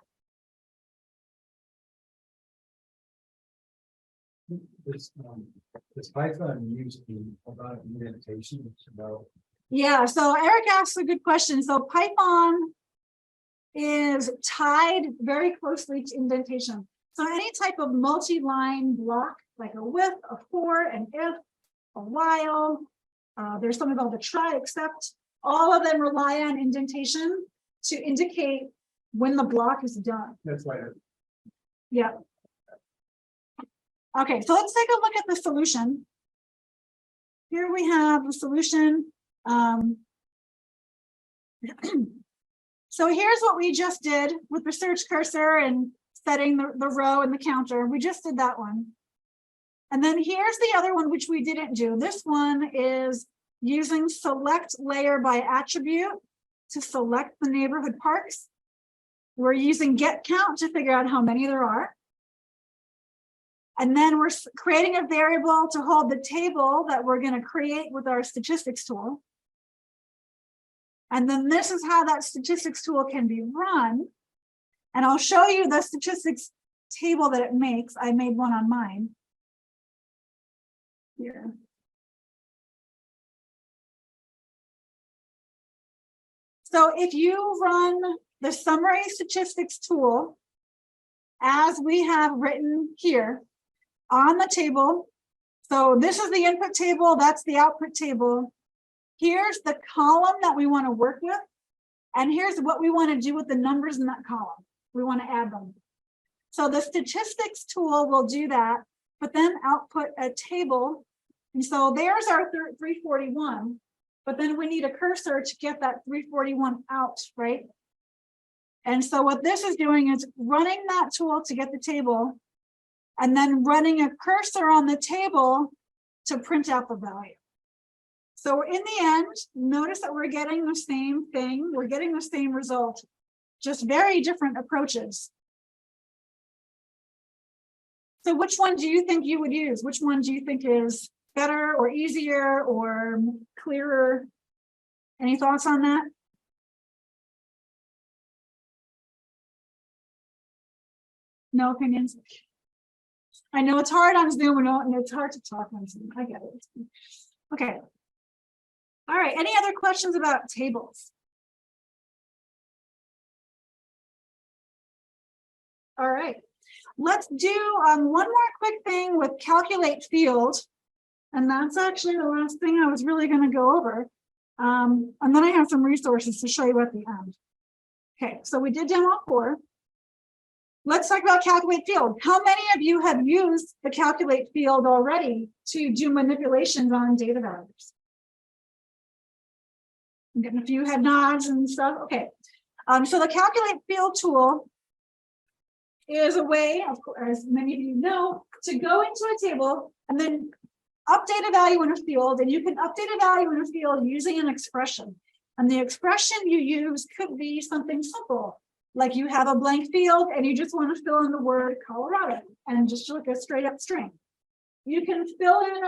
Speaker 4: Does Python use about indentation?
Speaker 1: Yeah, so Eric asked a good question. So Python is tied very closely to indentation. So any type of multi-line block, like a with, a for, an if, a while, there's something called the try except, all of them rely on indentation to indicate when the block is done.
Speaker 4: That's why.
Speaker 1: Yeah. Okay, so let's take a look at the solution. Here we have the solution. So here's what we just did with the search cursor and setting the row and the counter. We just did that one. And then here's the other one, which we didn't do. This one is using select layer by attribute to select the neighborhood parks. We're using get count to figure out how many there are. And then we're creating a variable to hold the table that we're going to create with our statistics tool. And then this is how that statistics tool can be run. And I'll show you the statistics table that it makes. I made one on mine. Here. So if you run the summary statistics tool, as we have written here, on the table. So this is the input table, that's the output table. Here's the column that we want to work with. And here's what we want to do with the numbers in that column. We want to add them. So the statistics tool will do that, but then output a table. And so there's our 341, but then we need a cursor to get that 341 out, right? And so what this is doing is running that tool to get the table, and then running a cursor on the table to print out the value. So in the end, notice that we're getting the same thing. We're getting the same result, just very different approaches. So which one do you think you would use? Which one do you think is better or easier or clearer? Any thoughts on that? No opinions? I know it's hard on Zoom and it's hard to talk on Zoom. I get it. Okay. All right. Any other questions about tables? All right. Let's do one more quick thing with calculate field. And that's actually the last thing I was really going to go over. And then I have some resources to show you at the end. Okay, so we did demo 4. Let's talk about calculate field. How many of you have used the calculate field already to do manipulations on data values? I'm getting a few head nods and stuff. Okay, so the calculate field tool is a way, of course, as many of you know, to go into a table and then update a value in a field, and you can update a value in a field using an expression. And the expression you use could be something simple, like you have a blank field and you just want to fill in the word Colorado and just look a straight up string. You can fill in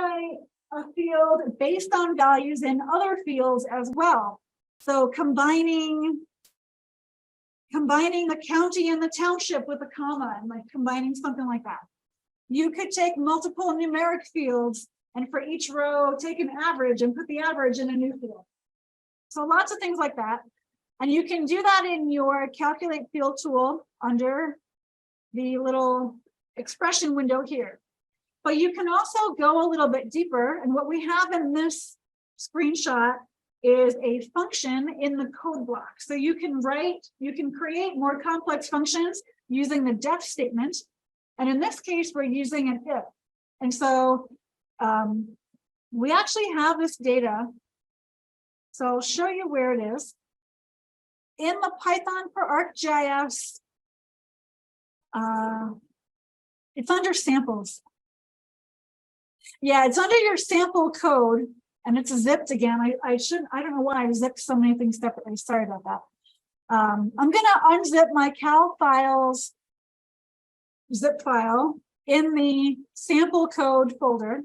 Speaker 1: a field based on values in other fields as well. So combining the county and the township with a comma, and like combining something like that. You could take multiple numeric fields and for each row take an average and put the average in a new field. So lots of things like that. And you can do that in your calculate field tool under the little expression window here. But you can also go a little bit deeper. And what we have in this screenshot is a function in the code block. So you can create more complex functions using the def statement. And in this case, we're using an if. And so we actually have this data. So I'll show you where it is. In the Python for ArcGIS, it's under samples. Yeah, it's under your sample code, and it's zipped again. I don't know why I zipped so many things separately. Sorry about that. I'm gonna unzip my cal files zip file in the sample code folder.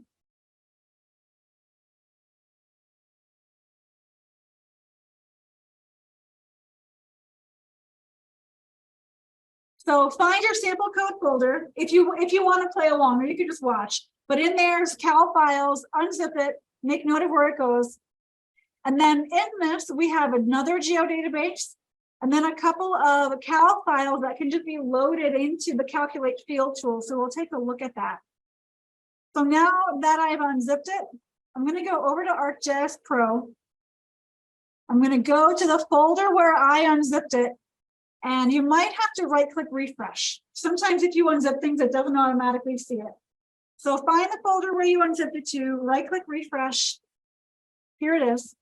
Speaker 1: So find your sample code folder if you want to play along, or you can just watch. But in there's cal files, unzip it, make note of where it goes. And then in this, we have another geodatabase, and then a couple of cal files that can just be loaded into the calculate field tool. So we'll take a look at that. So now that I've unzipped it, I'm going to go over to ArcGIS Pro. I'm going to go to the folder where I unzipped it. And you might have to right-click refresh. Sometimes if you unzip things, it doesn't automatically see it. So find the folder where you unzipped it to, right-click refresh. Here it is.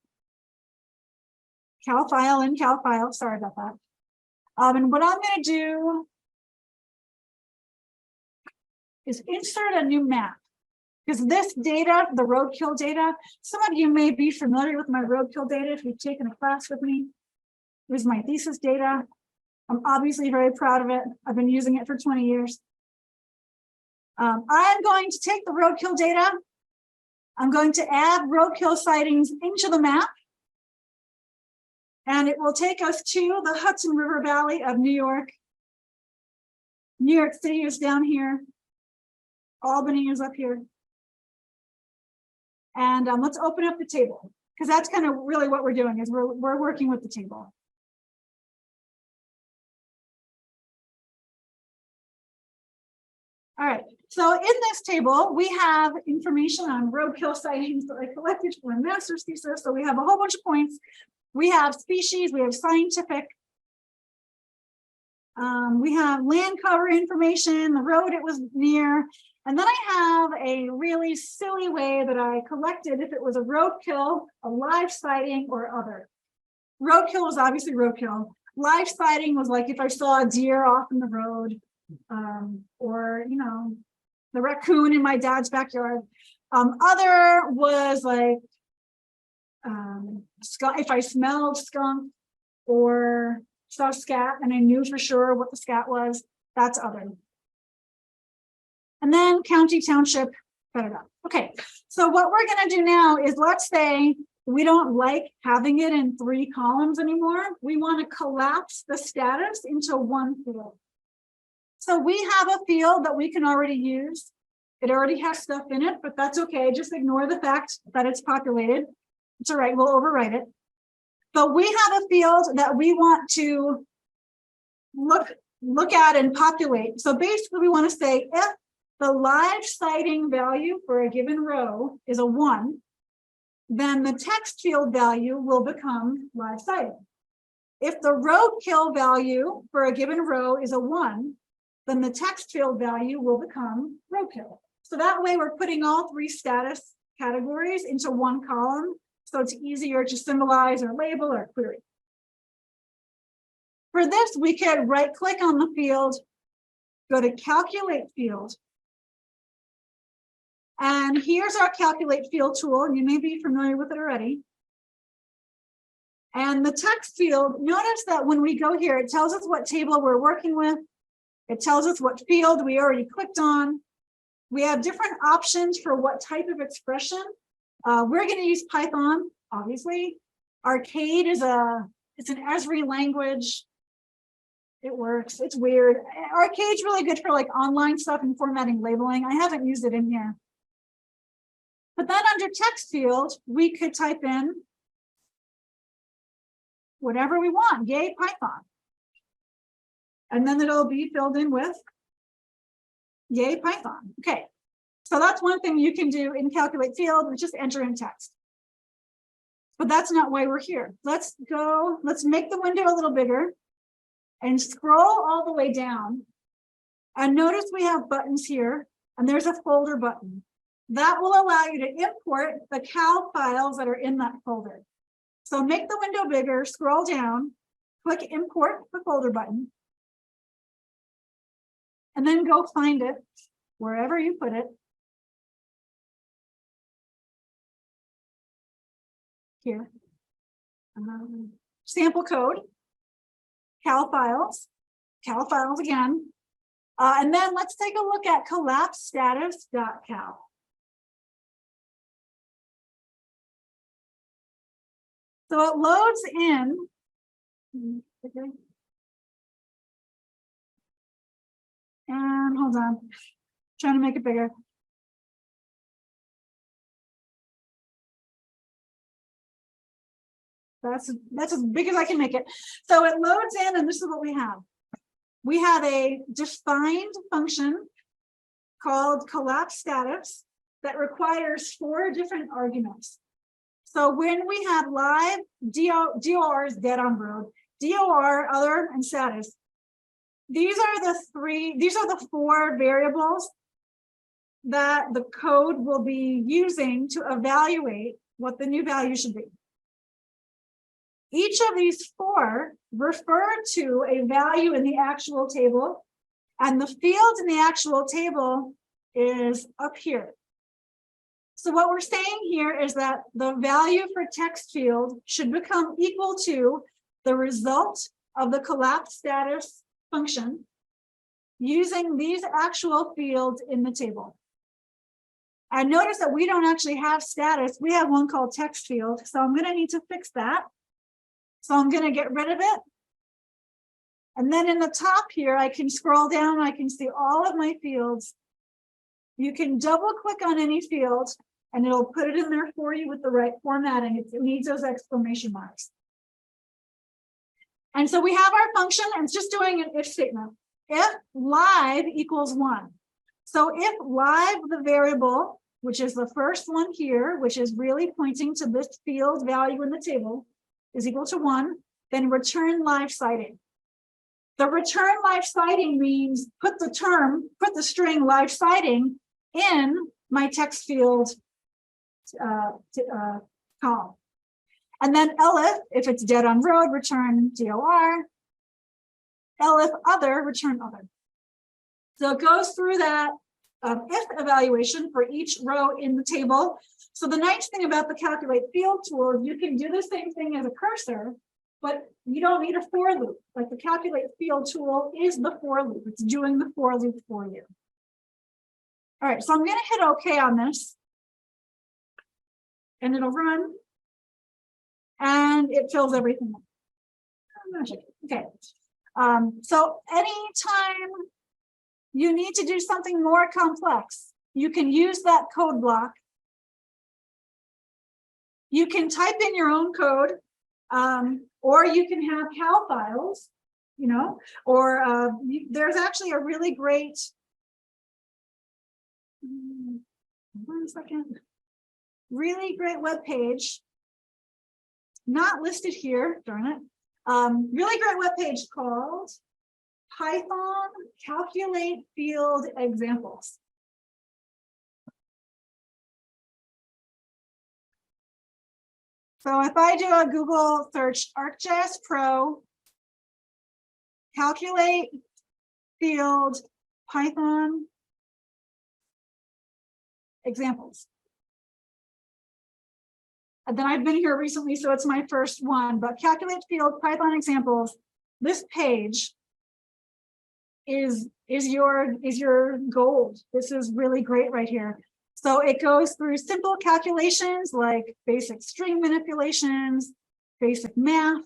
Speaker 1: Cal file in cal file. Sorry about that. And what I'm going to do is insert a new map. Because this data, the roadkill data, some of you may be familiar with my roadkill data if you've taken a class with me. Here's my thesis data. I'm obviously very proud of it. I've been using it for 20 years. I'm going to take the roadkill data. I'm going to add roadkill sightings into the map. And it will take us to the Hudson River Valley of New York. New York City is down here. Albany is up here. And let's open up the table, because that's kind of really what we're doing, is we're working with the table. All right, So in this table, we have information on roadkill sightings that I collected for a master's thesis. So we have a whole bunch of points. We have species, we have scientific. We have land cover information, the road it was near. And then I have a really silly way that I collected if it was a roadkill, a live sighting, or other. Roadkill was obviously roadkill. Live sighting was like if I saw a deer off in the road, or, you know, the raccoon in my dad's backyard. Other was like if I smelled skunk or saw scat and I knew for sure what the scat was, that's other. And then county, township, okay. So what we're going to do now is, let's say we don't like having it in 3 columns anymore. We want to collapse the status into one field. So we have a field that we can already use. It already has stuff in it, but that's okay. Just ignore the fact that it's populated. It's all right, we'll overwrite it. But we have a field that we want to look at and populate. So basically we want to say if the live sighting value for a given row is a 1, then the text field value will become live sighting. If the roadkill value for a given row is a 1, then the text field value will become roadkill. So that way we're putting all 3 status categories into one column, so it's easier to symbolize or label or query. For this, we could right-click on the field, go to Calculate Field, and here's our Calculate Field tool. You may be familiar with it already. And the text field, notice that when we go here, it tells us what table we're working with. It tells us what field we already clicked on. We have different options for what type of expression. We're going to use Python, obviously. Arcade is it's an Esri language. It works. It's weird. Arcade's really good for like online stuff and formatting labeling. I haven't used it in here. But then under text field, we could type in whatever we want, yay Python. And then it'll be filled in with yay Python. Okay, so that's one thing you can do in Calculate Field, which is enter in text. But that's not why we're here. Let's make the window a little bigger and scroll all the way down. And notice we have buttons here, and there's a folder button. That will allow you to import the cal files that are in that folder. So make the window bigger, scroll down, click import the folder button, and then go find it wherever you put it. Here. Sample code, cal files again. And then let's take a look at collapse status.cal. So it loads in. And hold on, trying to make it bigger. That's as big as I can make it. So it loads in, and this is what we have. We have a defined function called collapse status that requires 4 different arguments. So when we have live, DOR is dead on road, DOR, other, and status. These are the 4 variables that the code will be using to evaluate what the new value should be. Each of these 4 refer to a value in the actual table, and the field in the actual table is up here. So what we're saying here is that the value for text field should become equal to the result of the collapse status function using these actual fields in the table. And notice that we don't actually have status. We have one called text field. So I'm going to need to fix that. So I'm going to get rid of it. And then in the top here, I can scroll down. I can see all of my fields. You can double click on any field and it'll put it in there for you with the right formatting. It needs those exclamation marks. And so we have our function, and it's just doing an if statement. If live equals 1, So if live, the variable, which is the first one here, which is really pointing to this field value in the table, is equal to 1, then return live citing. The return live citing means put the string live citing in my text field column. And then elif, if it's dead on road, return DOR. Elif other, return other. So it goes through that if evaluation for each row in the table. So the nice thing about the calculate field tool, you can do the same thing as a cursor, but you don't need a for loop. Like the calculate field tool is the for loop. It's doing the for loop for you. All right, so I'm going to hit OK on this. And it'll run. And it fills everything up. Okay. So anytime you need to do something more complex, you can use that code block. You can type in your own code, or you can have cal files, you know, or there's actually a really great, 1 second, really great web page, not listed here, darn it. Really great web page called Python Calculate Field Examples. So if I do a Google search, ArcGIs Pro, Calculate Field Python Examples. And then I've been here recently, so it's my first one, but calculate field Python examples. This page is your gold. This is really great right here. So it goes through simple calculations like basic string manipulations, basic math.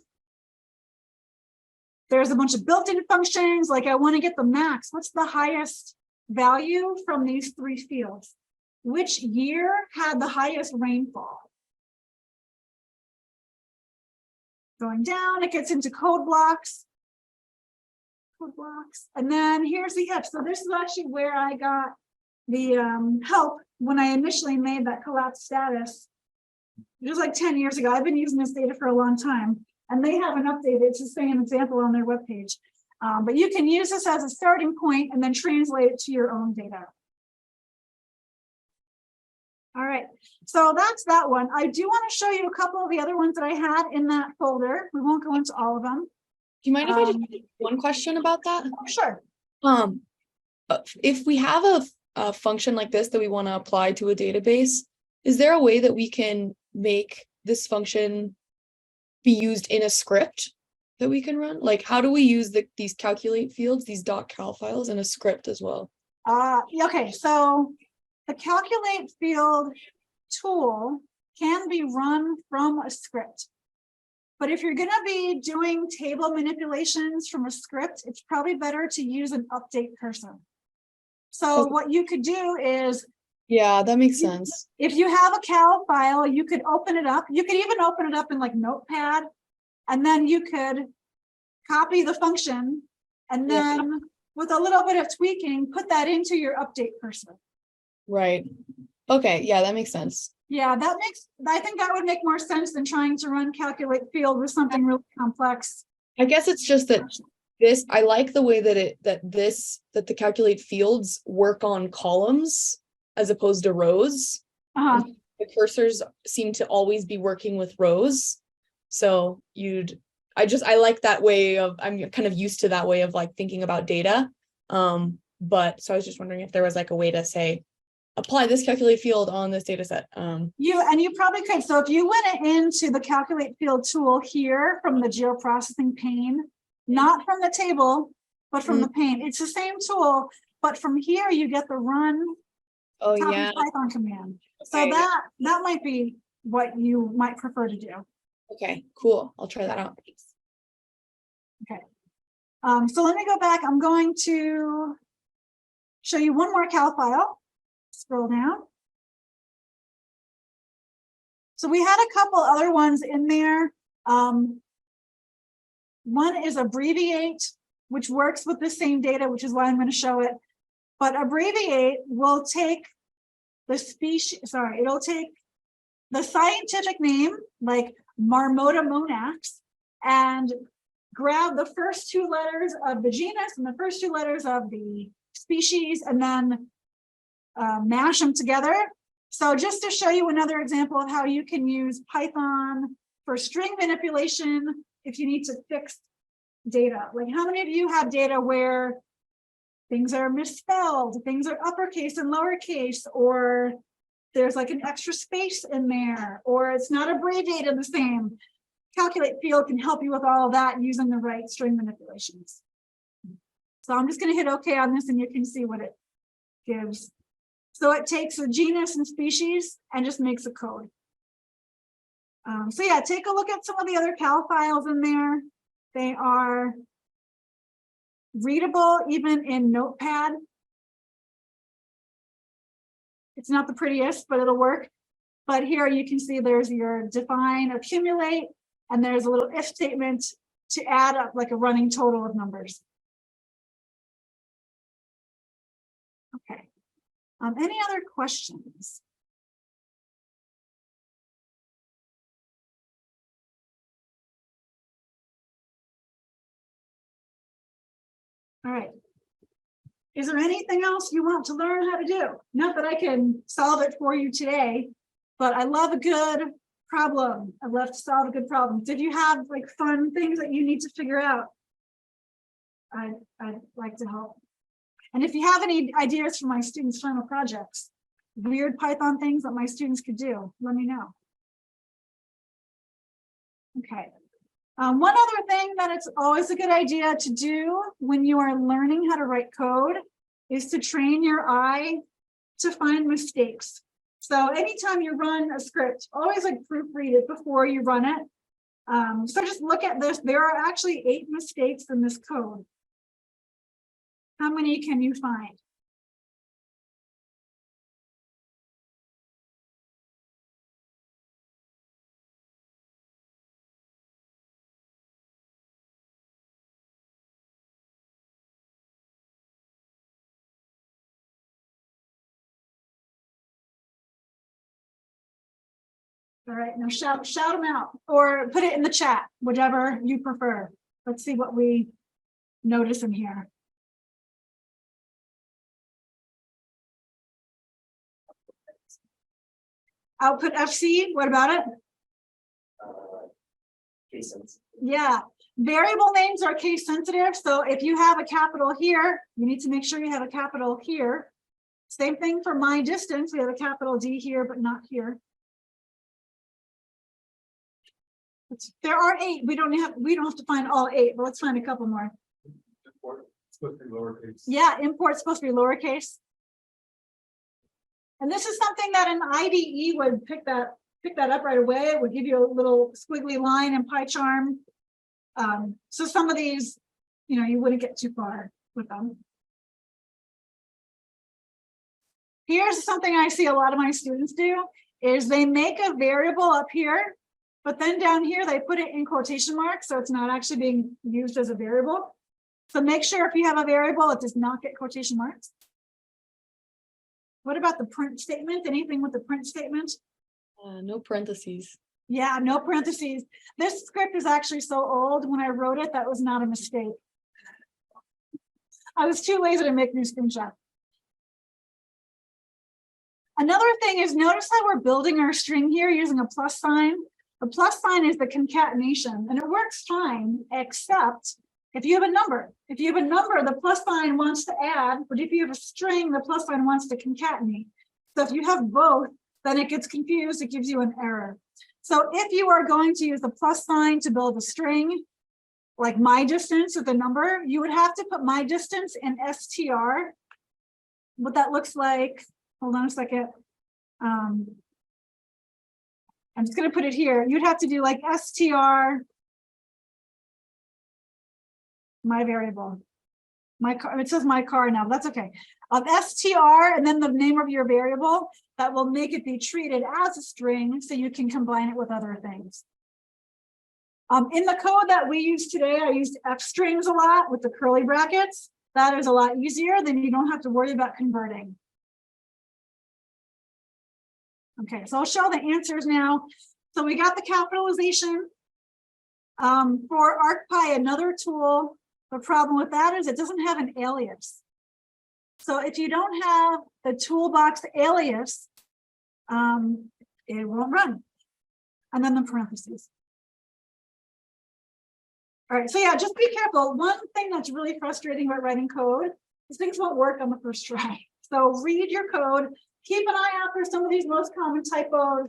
Speaker 1: There's a bunch of built-in functions, like I want to get the max. What's the highest value from these 3 fields? Which year had the highest rainfall? Going down, it gets into code blocks. And then here's the if. So this is actually where I got the help when I initially made that collapsed status. It was like 10 years ago. I've been using this data for a long time, and they haven't updated. It's the same example on their webpage. But you can use this as a starting point and then translate it to your own data. All right, so that's that one. I do want to show you a couple of the other ones that I had in that folder. We won't go into all of them.
Speaker 2: Do you mind if I just ask one question about that?
Speaker 1: Sure.
Speaker 2: If we have a function like this that we want to apply to a database, is there a way that we can make this function be used in a script that we can run? Like, how do we use these calculate fields, these .cal files, in a script as well?
Speaker 1: Okay, so the calculate field tool can be run from a script. But if you're going to be doing table manipulations from a script, it's probably better to use an update cursor. So what you could do is,
Speaker 2: yeah, that makes sense.
Speaker 1: If you have a cal file, you could open it up. You could even open it up in like Notepad, and then you could copy the function, and then with a little bit of tweaking, put that into your update cursor.
Speaker 2: Right. Okay. Yeah, that makes sense.
Speaker 1: Yeah, I think that would make more sense than trying to run calculate field with something really complex.
Speaker 2: I guess it's just that I like the way that the calculate fields work on columns as opposed to rows. The cursors seem to always be working with rows. So I like that way of, I'm kind of used to that way of like thinking about data. But so I was just wondering if there was like a way to say, apply this calculate field on this data set.
Speaker 1: You probably could. So if you went into the calculate field tool here from the geoprocessing pane, not from the table, but from the pane, it's the same tool, but from here you get the run Python command. Okay. So that might be what you might prefer to do.
Speaker 2: Okay, cool. I'll try that out.
Speaker 1: Okay. So let me go back. I'm going to show you one more cal file. Scroll down. So we had a couple other ones in there. One is abbreviate, which works with the same data, which is why I'm going to show it. But abbreviate will take the species, sorry, it'll take the scientific name, like Marmota monax, and grab the first two letters of the genus and the first two letters of the species, and then mash them together. So just to show you another example of how you can use Python for string manipulation if you need to fix data. Like, how many of you have data where things are misspelled, things are uppercase and lowercase, or there's like an extra space in there, or it's not abbreviated the same? Calculate field can help you with all of that using the right string manipulations. So I'm just going to hit OK on this and you can see what it gives. So it takes a genus and species and just makes a code. So yeah, take a look at some of the other cal files in there. They are readable even in Notepad. It's not the prettiest, but it'll work. But here you can see there's your define, accumulate, and there's a little if statement to add up like a running total of numbers. Okay. Any other questions? All right. Is there anything else you want to learn how to do? Not that I can solve it for you today, but I love a good problem. I love to solve a good problem. Did you have like fun things that you need to figure out? I'd like to help. And if you have any ideas for my students' final projects, weird Python things that my students could do, let me know. Okay. One other thing that it's always a good idea to do when you are learning how to write code is to train your eye to find mistakes. So anytime you run a script, always like proofread it before you run it. So just look at this. There are actually 8 mistakes in this code. How many can you find? All right, now shout them out or put it in the chat, whatever you prefer. Let's see what we notice in here. Output FC, what about it?
Speaker 5: Case sensitive.
Speaker 1: Yeah, variable names are case sensitive. So if you have a capital here, you need to make sure you have a capital here. Same thing for my distance. We have a capital D here, but not here. There are 8. We don't have to find all 8, but let's find a couple more.
Speaker 4: Import, it's supposed to be lowercase.
Speaker 1: Yeah, import's supposed to be lowercase. And this is something that an IDE would pick that up right away. It would give you a little squiggly line in PyCharm. So some of these, you wouldn't get too far with them. Here's something I see a lot of my students do is they make a variable up here, but then down here they put it in quotation marks, so it's not actually being used as a variable. So make sure if you have a variable, it does not get quotation marks. What about the print statement? Anything with the print statement?
Speaker 2: No parentheses.
Speaker 1: Yeah, no parentheses. This script is actually so old. When I wrote it, that was not a mistake. I was too lazy to make new screenshots. Another thing is notice how we're building our string here using a plus sign. The plus sign is the concatenation, and it works fine, except if you have a number. If you have a number, the plus sign wants to add, but if you have a string, the plus sign wants to concatenate. So if you have both, then it gets confused, it gives you an error. So if you are going to use the plus sign to build a string, like my distance with a number, you would have to put my distance in str. What that looks like, hold on a second. I'm just going to put it here. You'd have to do like str, my variable, my car. It says my car now, but that's okay. Str and then the name of your variable that will make it be treated as a string, so you can combine it with other things. In the code that we use today, I used f strings a lot with the curly brackets. That is a lot easier, then you don't have to worry about converting. Okay, so I'll show the answers now. So we got the capitalization. For ArcGIs, another tool, the problem with that is it doesn't have an alias. So if you don't have the toolbox alias, it won't run. And then the parentheses. All right, so yeah, just be careful. One thing that's really frustrating about writing code is things won't work on the first try. So read your code, keep an eye out for some of these most common typos,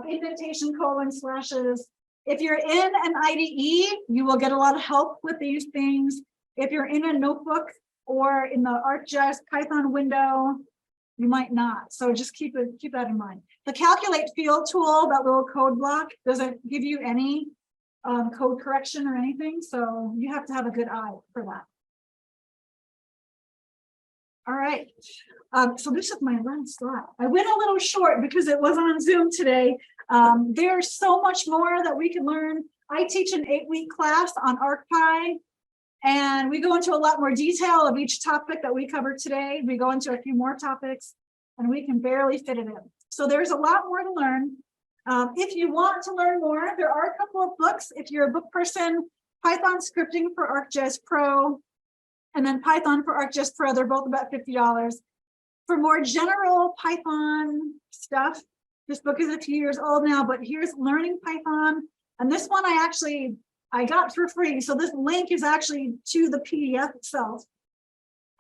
Speaker 1: indentation, colon, slashes. If you're in an IDE, you will get a lot of help with these things. If you're in a notebook or in the ArcGIs Python window, you might not. So just keep that in mind. The calculate field tool, that little code block, doesn't give you any code correction or anything. So you have to have a good eye for that. All right. So this is my last slide. I went a little short because it wasn't on Zoom today. There's so much more that we can learn. I teach an 8-week class on ArcGIs, and we go into a lot more detail of each topic that we covered today. We go into a few more topics, and we can barely fit it in. So there's a lot more to learn. If you want to learn more, there are a couple of books. If you're a book person, Python Scripting for ArcGIs Pro, and then Python for ArcGIs Pro, they're both about $50. For more general Python stuff, this book is a few years old now, but here's Learning Python. And this one I got for free. So this link is actually to the PDF itself.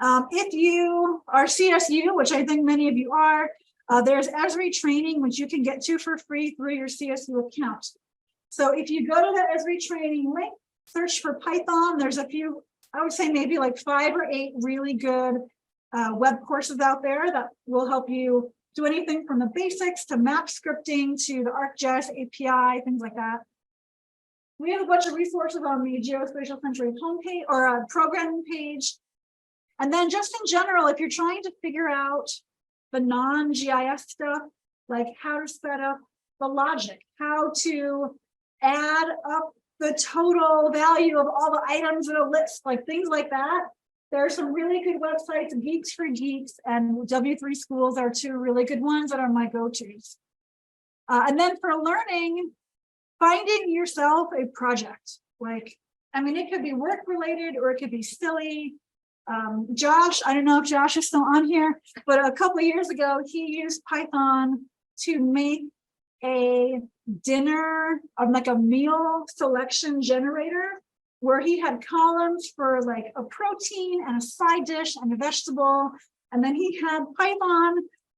Speaker 1: If you are CSU, which I think many of you are, there's Esri training, which you can get to for free through your CSU account. So if you go to the Esri training link, search for Python, there's a few, I would say maybe like 5 or 8 really good web courses out there that will help you do anything from the basics to map scripting to the ArcGIs API, things like that. We have a bunch of resources on the Geospatial Centroid homepage or programming page. And then just in general, if you're trying to figure out the non-GIS stuff, like how to set up the logic, how to add up the total value of all the items in a list, like things like that. There are some really good websites, Geeks for Geeks and W3 Schools are 2 really good ones that are my go-tos. And then for learning, finding yourself a project. Like, I mean, it could be work related or it could be silly. Josh, I don't know if Josh is still on here, but a couple of years ago, he used Python to make a dinner, like a meal selection generator, where he had columns for like a protein and a side dish and a vegetable. And then he had Python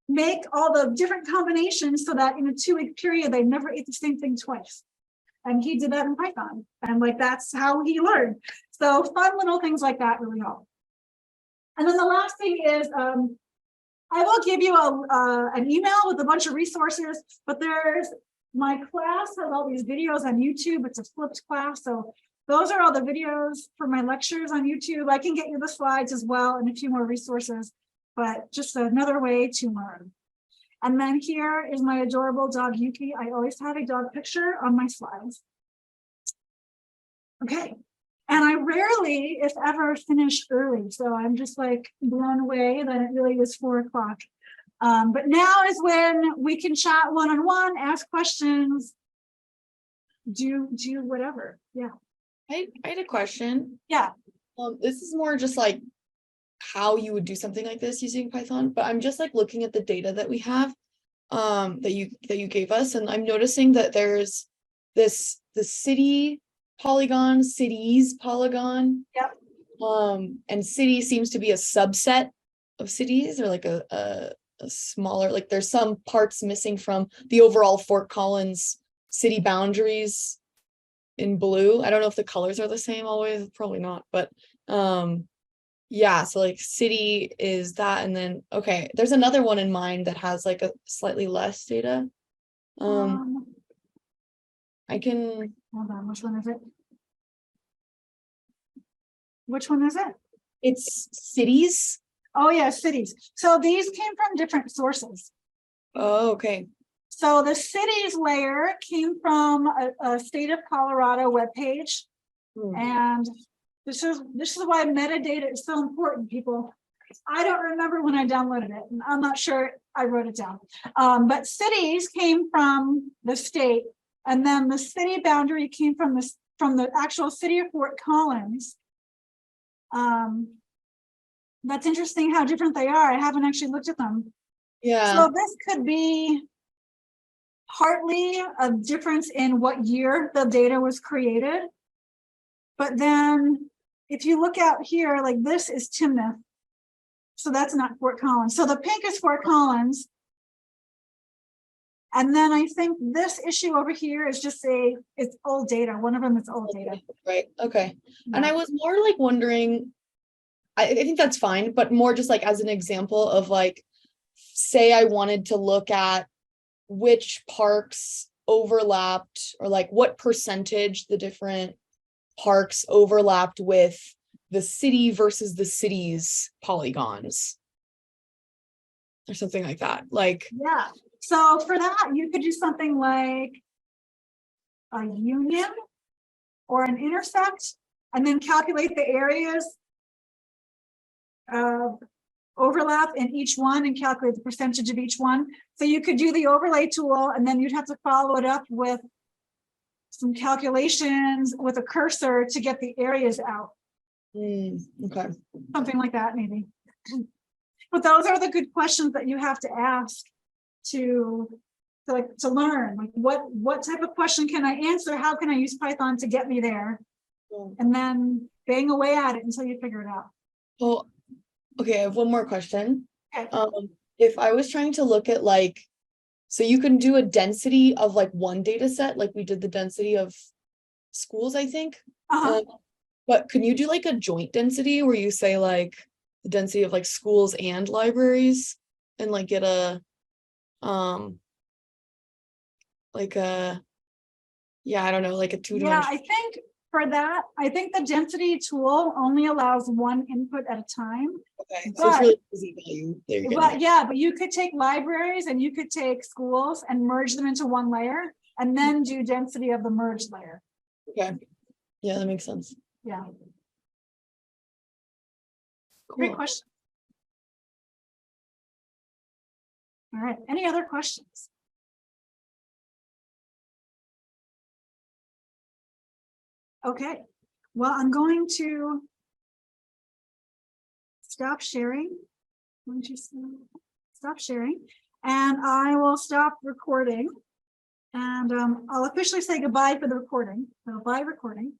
Speaker 1: make all the different combinations so that in a 2-week period, they never ate the same thing twice. And he did that in Python. And like, that's how he learned. So fun little things like that really help. And then the last thing is, I will give you an email with a bunch of resources, but there's my class has all these videos on YouTube. It's a flipped class. So those are all the videos for my lectures on YouTube. I can get you the slides as well and a few more resources, but just another way to learn. And then here is my adorable dog, Yuki. I always have a dog picture on my slides. Okay. And I rarely, if ever, finish early. So I'm just like blown away that it really is 4 o'clock. But now is when we can chat one-on-one, ask questions, do whatever. Yeah.
Speaker 2: I had a question.
Speaker 1: Yeah.
Speaker 2: This is more just like how you would do something like this using Python, but I'm just like looking at the data that we have that you gave us, and I'm noticing that there's the city polygon, cities polygon.
Speaker 1: Yep.
Speaker 2: And city seems to be a subset of cities, or like a smaller, like there's some parts missing from the overall Fort Collins city boundaries in blue. I don't know if the colors are the same always, probably not, but yeah, so like city is that, and then okay, there's another one in mind that has like a slightly less data. I can
Speaker 1: hold on, which one is it? Which one is it?
Speaker 2: It's cities.
Speaker 1: Oh yeah, cities. So these came from different sources.
Speaker 2: Oh, okay.
Speaker 1: So the cities layer came from a state of Colorado webpage. And This is why metadata is so important, people. I don't remember when I downloaded it, and I'm not sure I wrote it down. But cities came from the state, and then the city boundary came from the actual city of Fort Collins. That's interesting how different they are. I haven't actually looked at them.
Speaker 2: Yeah.
Speaker 1: So this could be partly a difference in what year the data was created. But then if you look out here, like this is Timnath. So that's not Fort Collins. So the pink is Fort Collins. And then I think this issue over here is just it's old data. One of them is old data.
Speaker 2: Right. Okay.
Speaker 1: Yeah.
Speaker 2: And I was more like wondering, I think that's fine, but more just like as an example of like, say I wanted to look at which parks overlapped or like what percentage the different parks overlapped with the city versus the city's polygons or something like that. Like,
Speaker 1: Yeah. So for that, you could do something like a union or an intersect, and then calculate the areas of overlap in each one and calculate the percentage of each one. So you could do the overlay tool, and then you'd have to follow it up with some calculations with a cursor to get the areas out.
Speaker 2: okay.
Speaker 1: Something like that, maybe. But those are the good questions that you have to ask to learn. Like what type of question can I answer? How can I use Python to get me there? And then bang away at it until you figure it out.
Speaker 2: Well, okay, I have one more question.
Speaker 1: Okay.
Speaker 2: If I was trying to look at like, so you can do a density of like one data set, like we did the density of schools, I think. But can you do like a joint density where you say like the density of like schools and libraries and like get a like a, yeah, I don't know, like a two-dimensional.
Speaker 1: Yeah, I think for that, I think the density tool only allows one input at a time.
Speaker 2: Okay, so it's really easy value. There you go.
Speaker 1: But yeah, but you could take libraries and you could take schools and merge them into one layer and then do density of the merged layer.
Speaker 2: Okay. Yeah, that makes sense.
Speaker 1: Yeah.
Speaker 2: Cool.
Speaker 1: Great question. All right, any other questions? Okay, well, I'm going to stop sharing. Stop sharing, and I will stop recording. And I'll officially say goodbye for the recording. So bye recording.